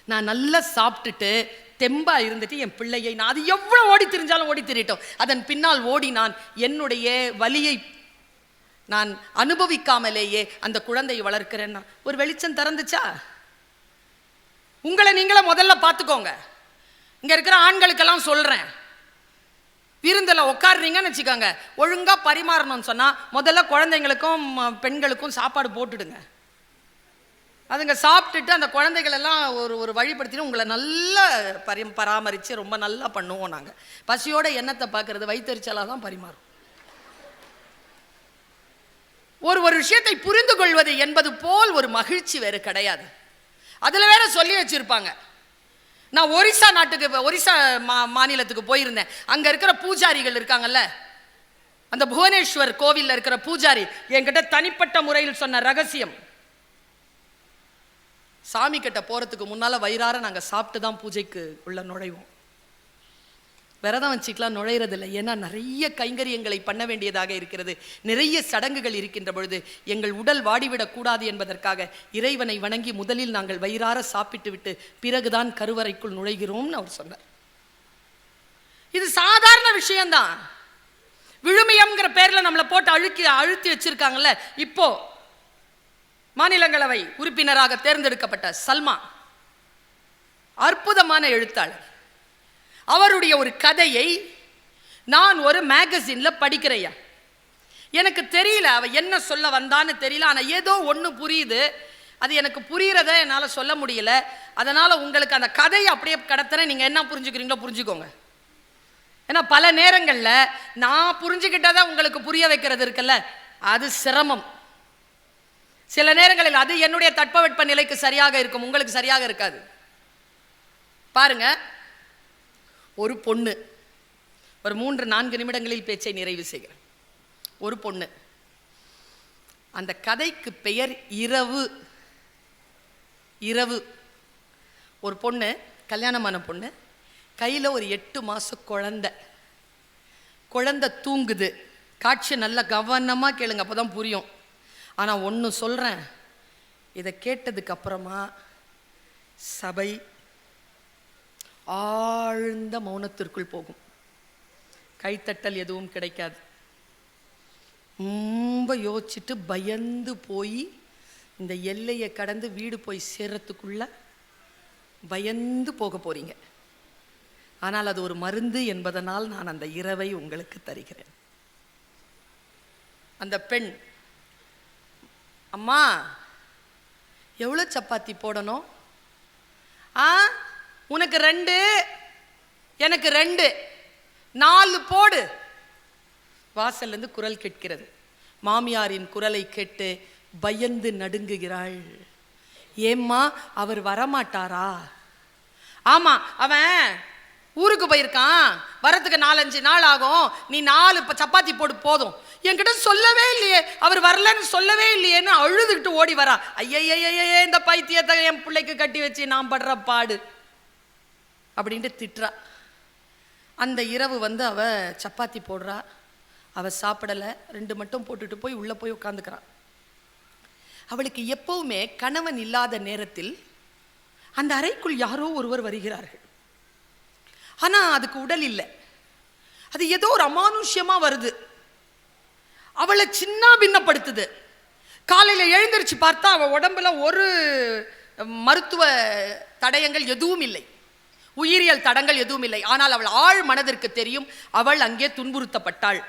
நான் நல்லா சாப்பிட்டுட்டு தெம்பா இருந்துட்டு என் பிள்ளையை நான் அது எவ்வளோ ஓடி திரிஞ்சாலும் ஓடி திரிட்டோம், அதன் பின்னால் ஓடி நான் என்னுடைய வலியை நான் அனுபவிக்காமலேயே அந்த குழந்தையை வளர்க்கிறேன்னா ஒரு வெளிச்சம் திறந்துச்சா? உங்களை நீங்களே முதல்ல பார்த்துக்கோங்க. இங்க இருக்கிற ஆண்களுக்கெல்லாம் சொல்றேன், விருந்தில் உட்காடுறீங்கன்னு வச்சுக்கோங்க, ஒழுங்கா பரிமாறணும்னு சொன்னா முதல்ல குழந்தைங்களுக்கும் பெண்களுக்கும் சாப்பாடு போட்டுடுங்க. அதுங்க சாப்பிட்டுட்டு அந்த குழந்தைகள் எல்லாம் ஒரு வழிபடுத்தினு உங்களை நல்லா பராமரித்து ரொம்ப நல்லா பண்ணுவோம். நாங்கள் பசியோட எண்ணத்தை பார்க்கறது வயிற்றுச்சலாக தான் பரிமாறும். ஒரு விஷயத்தை புரிந்து கொள்வது என்பது போல் ஒரு மகிழ்ச்சி வேறு கிடையாது. அதில் வேற சொல்லி வச்சிருப்பாங்க. நான் ஒரிசா மாநிலத்துக்கு போயிருந்தேன். அங்கே இருக்கிற பூஜாரிகள் இருக்காங்கல்ல, அந்த புவனேஸ்வர் கோவிலில் இருக்கிற பூஜாரி என்கிட்ட தனிப்பட்ட முறையில் சொன்ன ரகசியம், சாமி கிட்ட போறதுக்கு முன்னால வயிறார நாங்க சாப்பிட்டு தான் பூஜைக்கு உள்ள நுழைவோம். விரதம் வச்சுக்கலாம் நுழைறதில்லை. ஏன்னா நிறைய கைங்கரியங்களை பண்ண வேண்டியதாக இருக்கிறது, நிறைய சடங்குகள் இருக்கின்ற பொழுது எங்கள் உடல் வாடிவிடக் கூடாது என்பதற்காக இறைவனை வணங்கி முதலில் நாங்கள் வயிறார சாப்பிட்டு விட்டு பிறகுதான் கருவறைக்குள் நுழைகிறோம்னு அவர் சொன்னார். இது சாதாரண விஷயம்தான். விழுமியம்ங்கிற பேர்ல நம்மளை போட்டு அழுத்தி வச்சிருக்காங்கல்ல. இப்போ மாநிலங்களவை உறுப்பினராக தேர்ந்தெடுக்கப்பட்ட சல்மா அற்புதமான எழுத்தாளர். அவருடைய ஒரு கதையை நான் ஒரு மேகசின்ல படிக்கிறேன். எனக்கு தெரியல அவ என்ன சொல்ல வந்தான்னு தெரியல, ஆனா ஏதோ ஒன்று புரியுது. அது எனக்கு புரியுறத என்னால் சொல்ல முடியல. அதனால உங்களுக்கு அந்த கதையை அப்படியே கடத்துறேன். நீங்க என்ன புரிஞ்சுக்கிறீங்களோ புரிஞ்சுக்கோங்க. ஏன்னா பல நேரங்களில் நான் புரிஞ்சுக்கிட்டதை உங்களுக்கு புரிய வைக்கிறது இருக்குல்ல, அது சிரமம். சில நேரங்களில் அது என்னுடைய தட்பவெட்ப நிலைக்கு சரியாக இருக்கும், உங்களுக்கு சரியாக இருக்காது. பாருங்க, ஒரு பொண்ணு, ஒரு 3-4 நிமிடங்களில் பேச்சை நிறைவு செய்கிறேன். ஒரு பொண்ணு, அந்த கதைக்கு பெயர் இரவு. இரவு. ஒரு பொண்ணு, கல்யாணமான பொண்ணு, கையில் ஒரு 8 மாச குழந்தை தூங்குது. காட்சி நல்லா கவனமாக கேளுங்க, அப்போதான் புரியும். ஆனால் ஒன்று சொல்கிறேன், இதை கேட்டதுக்கு அப்புறமா சபை ஆழ்ந்த மௌனத்திற்குள் போகும். கைத்தட்டல் எதுவும் கிடைக்காது. ரொம்ப யோசிச்சுட்டு பயந்து போய் இந்த எல்லையை கடந்து வீடு போய் சேர்றதுக்குள்ள பயந்து போக போறீங்க. ஆனால் அது ஒரு மருந்து என்பதனால் நான் அந்த இரவை உங்களுக்கு தருகிறேன். அந்த பெண், அம்மா எவ்வளோ சப்பாத்தி போடணும்? உனக்கு 2, எனக்கு 2, 4 போடு. வாசல்லேருந்து குரல் கேட்கிறது. மாமியாரின் குரலை கேட்டு பயந்து நடுங்குகிறாள். ஏம்மா அவர் வரமாட்டாரா? ஆமா, அவன் ஊருக்கு போயிருக்கான், வரத்துக்கு 4-5 நாள் ஆகும், நீ 4 சப்பாத்தி போடு போதும். என்கிட்ட சொல்லவே இல்லையே, அவர் வரலன்னு சொல்லவே இல்லையேன்னு அழுதுகிட்டு ஓடி வரா. ஐயையே, இந்த பைத்தியத்தை என் பிள்ளைக்கு கட்டி வச்சு நான் படுற பாடு அப்படின்ட்டு திட்டுறா. அந்த இரவு அவ சப்பாத்தி போடுறா, அவ சாப்பிடலை, 2 மட்டும் போட்டுட்டு போய் உள்ளே போய் உட்காந்துக்கிறான். அவளுக்கு எப்பவுமே கணவன் இல்லாத நேரத்தில் அந்த அறைக்குள் யாரோ ஒருவர் வருகிறார்கள். ஆனா அதுக்கு உடல் இல்லை, அது ஏதோ ஒரு அமானுஷ்யமா வருது, அவளை சின்ன பின்னப்படுத்துது. காலையில் எழுந்திருச்சு பார்த்தா அவள் உடம்புல ஒரு மருத்துவ தடயங்கள் எதுவும் இல்லை, உயிரியல் தடங்கள் எதுவும் இல்லை. ஆனால் அவள் ஆழ் மனதிற்கு தெரியும் அவள் அங்கே துன்புறுத்தப்பட்டாள்.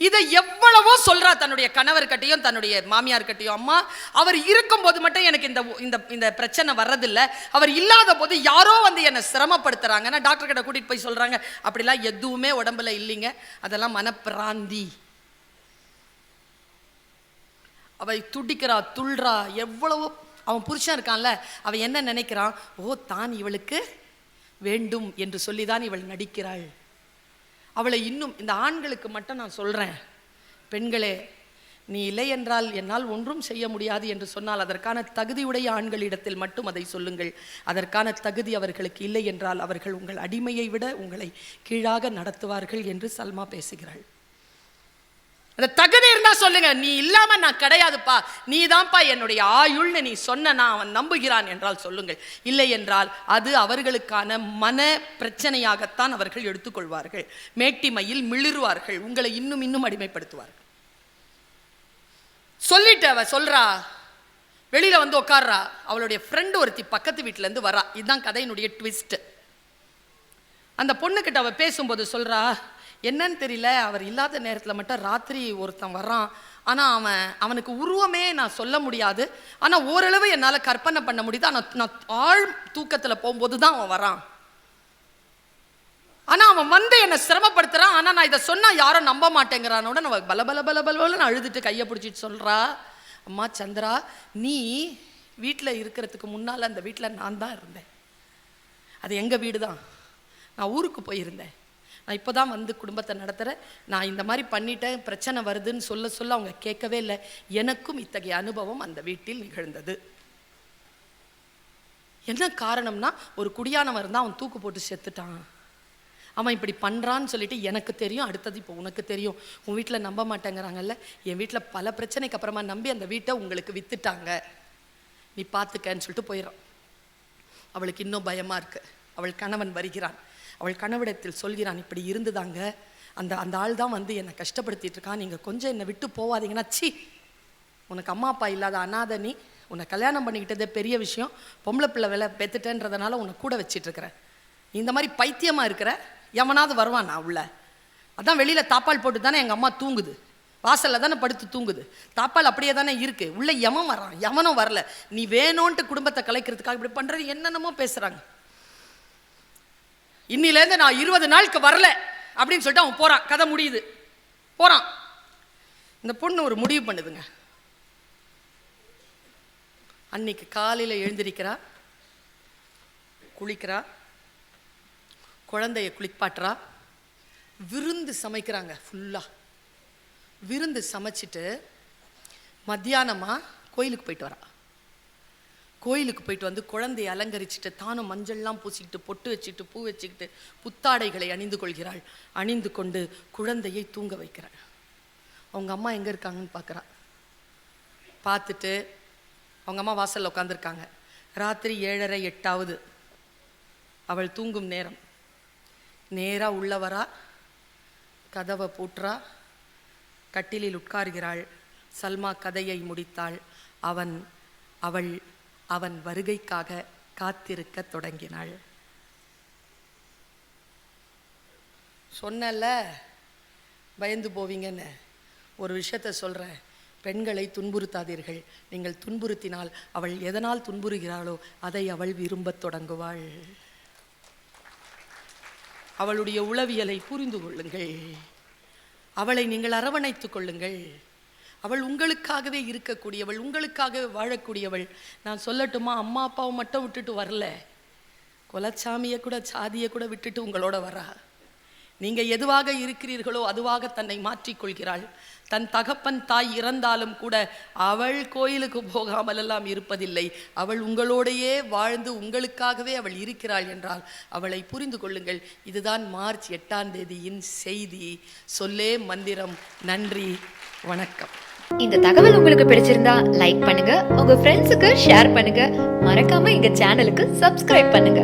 இதை எவ்வளவோ சொல்றா தன்னுடைய கணவர்கிட்டையும் தன்னுடைய மாமியார்கிட்டையும். அம்மா, அவர் இருக்கும் போது மட்டும் எனக்கு இந்த பிரச்சனை வர்றதில்லை, அவர் இல்லாத போது யாரோ என்னை சிரமப்படுத்துறாங்கன்னா டாக்டர் கிட்ட கூட்டிட்டு போய் சொல்றாங்க, அப்படிலாம் எதுவுமே உடம்புல இல்லைங்க, அதெல்லாம் மனப்பிராந்தி. அவள் துடிக்கிறா, துள்றா. எவ்வளவோ அவன் புருஷன் இருக்கான்ல, அவன் என்ன நினைக்கிறான், ஓ தான் இவளுக்கு வேண்டும் என்று சொல்லிதான் இவள் நடிக்கிறாள். அவளை இன்னும் இந்த ஆண்களுக்கு மட்டும் நான் சொல்றேன், பெண்களே, நீ இல்லை என்றால் என்னால் ஒன்றும் செய்ய முடியாது என்று சொன்னால் அதற்கான தகுதியுடைய ஆண்களிடத்தில் மட்டும் அதை சொல்லுங்கள். அதற்கான தகுதி அவர்களுக்கு இல்லை என்றால் அவர்கள் உங்கள் அடிமையை விட உங்களை கீழாக நடத்துவார்கள் என்று சல்மா பேசுகிறாள். அந்த தகுதி இருந்தா சொல்லுங்க, நீ இல்லாம நான் கிடையாதுப்பா, நீ தான்ப்பா என்னுடைய ஆயுள்னு நீ சொன்ன நான் அவன் நம்புகிறான் என்றால் சொல்லுங்கள். இல்லை என்றால் அது அவர்களுக்கான மன பிரச்சனையாகத்தான் அவர்கள் எடுத்துக்கொள்வார்கள். மேட்டிமையில் மிளிருவார்கள், உங்களை இன்னும் இன்னும் அடிமைப்படுத்துவார்கள். சொல்லிட்டு அவ சொல்றா, வெளியில உட்கார்றா. அவளுடைய ஃப்ரெண்டு ஒருத்தி பக்கத்து வீட்டுல இருந்து வரா. இதுதான் கதையினுடைய ட்விஸ்ட். அந்த பொண்ணுக்கிட்ட அவ பேசும்போது சொல்றா, என்னன்னு தெரியல, அவர் இல்லாத நேரத்தில் மட்டும் ராத்திரி ஒருத்தன் வர்றான், ஆனால் அவனுக்கு உருவமே நான் சொல்ல முடியாது, ஆனால் ஓரளவு என்னால் கற்பனை பண்ண முடியுது, ஆனால் நான் ஆழ் தூக்கத்தில் போகும்போது தான் அவன் வரான், ஆனால் அவன் என்னை சிரமப்படுத்துறான், ஆனால் நான் இதை சொன்னால் யாரும் நம்ப மாட்டேங்கிறானோட நான் பல பல பல பலன்னு அழுதுட்டு கையை பிடிச்சிட்டு சொல்கிறா, அம்மா சந்திரா, நீ வீட்டில் இருக்கிறதுக்கு முன்னால் அந்த வீட்டில் நான் தான் இருந்தேன், அது எங்கள் வீடு தான், நான் ஊருக்கு போயிருந்தேன், நான் இப்போ தான் குடும்பத்தை நடத்துகிறேன், நான் இந்த மாதிரி பண்ணிட்டேன், பிரச்சனை வருதுன்னு சொல்ல அவங்க கேட்கவே இல்லை, எனக்கும் இத்தகைய அனுபவம் அந்த வீட்டில் நிகழ்ந்தது. என்ன காரணம்னா, ஒரு குடியானவன் இருந்தால் அவன் தூக்கு போட்டு செத்துட்டான், அவன் இப்படி பண்ணுறான்னு சொல்லிட்டு எனக்கு தெரியும், அடுத்தது இப்போ உனக்கு தெரியும், உன் வீட்டில் நம்ப மாட்டேங்கிறாங்கல்ல, என் வீட்டில் பல பிரச்சனைக்கு அப்புறமா நம்பி அந்த வீட்டை உங்களுக்கு வித்துட்டாங்க, நீ பார்த்துக்கன்னு சொல்லிட்டு போயிடறான். அவளுக்கு இன்னும் பயமாக இருக்கு. அவள் கணவன் வருகிறான், அவள் கணவனிடத்தில் சொல்கிறான், இப்படி இருந்துதாங்க, அந்த ஆள் தான் என்னை கஷ்டப்படுத்திட்டு இருக்கான், நீங்கள் கொஞ்சம் என்னை விட்டு போவாதீங்கன்னா, சி உனக்கு அம்மா அப்பா இல்லாத அனாதை, நீ உன்னை கல்யாணம் பண்ணிக்கிட்டதே பெரிய விஷயம், பொம்பளை பிள்ளை வேலை பெற்றுட்டேன்றதுனால உன்னை கூட வச்சிட்டு இருக்கிறேன், நீ இந்த மாதிரி பைத்தியமாக இருக்கிற, எவனாவது வருவான் நான் உள்ள, அதான் வெளியில் தாப்பால் போட்டு தானே எங்கள் அம்மா தூங்குது, வாசலில் தானே படுத்து தூங்குது, தாப்பால் அப்படியே தானே இருக்குது, உள்ளே எவன் வரான், எவனும் வரல, நீ வேணும்ன்ட்டு குடும்பத்தை கலைக்கிறதுக்காக இப்படி பண்ணுறது, என்னென்னமோ பேசுகிறாங்க. இன்னிலேருந்து நான் 20 நாளுக்கு வரல அப்படின்னு சொல்லிட்டு அவன் போறான். கதை முடியுது, போறான். இந்த பொண்ணு ஒரு முடிவு பண்ணுதுங்க. அன்னைக்கு காலையில் எழுந்திருக்கிறா, குளிக்கிறா, குழந்தைய குளிப்பாட்டுறா, விருந்து சமைக்கிறாங்க. ஃபுல்லா விருந்து சமைச்சிட்டு மத்தியானமா கோயிலுக்கு போயிட்டு வரா. கோயிலுக்கு போயிட்டு குழந்தையை அலங்கரிச்சுட்டு தானும் மஞ்சள்லாம் பூசிக்கிட்டு பொட்டு வச்சுக்கிட்டு பூ வச்சுக்கிட்டு புத்தாடைகளை அணிந்து கொள்கிறாள். அணிந்து கொண்டு குழந்தையை தூங்க வைக்கிறாள். அவங்க அம்மா எங்கே இருக்காங்கன்னு பார்க்குறா. பார்த்துட்டு அவங்க அம்மா வாசலில் உட்காந்துருக்காங்க. ராத்திரி 7:30 8 அவள் தூங்கும் நேரம். நேராக உள்ள வரா, கதவை பூட்டுறா, கட்டிலில் உட்கார்கிறாள். சல்மா கதையை முடித்தாள். அவன் வருகைக்காக காத்திருக்க தொடங்கினாள். சொன்னல பயந்து போவீங்கன்னு, ஒரு விஷயத்த சொல்கிறேன், பெண்களை துன்புறுத்தாதீர்கள். நீங்கள் துன்புறுத்தினால் அவள் எதனால் துன்புறுகிறாளோ அதை அவள் விரும்பத் தொடங்குவாள். அவளுடைய உளவியலை புரிந்து கொள்ளுங்கள். அவளை நீங்கள் அரவணைத்துக் கொள்ளுங்கள். அவள் உங்களுக்காகவே இருக்கக்கூடியவள், உங்களுக்காகவே வாழக்கூடியவள். நான் சொல்லட்டுமா, அம்மா அப்பாவை மட்டும் விட்டுட்டு வரல, குலச்சாமியை கூட சாதியை கூட விட்டுட்டு உங்களோட வரா. நீங்கள் எதுவாக இருக்கிறீர்களோ அதுவாக தன்னை மாற்றிக்கொள்கிறாள். தன் தகப்பன் தாய் இறந்தாலும் கூட அவள் கோயிலுக்கு போகாமல் எல்லாம் இருப்பதில்லை. அவள் உங்களோடையே வாழ்ந்து உங்களுக்காகவே அவள் இருக்கிறாள் என்றால் அவளை புரிந்து கொள்ளுங்கள். இதுதான் மார்ச் 8ஆம் தேதியின் செய்தி. சொல்லே மந்திரம். நன்றி, வணக்கம். இந்த தகவல் உங்களுக்கு பிடிச்சிருந்தா லைக் பண்ணுங்க, உங்க ஃப்ரெண்ட்ஸுக்கு ஷேர் பண்ணுங்க, மறக்காம எங்க சேனலுக்கு சப்ஸ்கிரைப் பண்ணுங்க.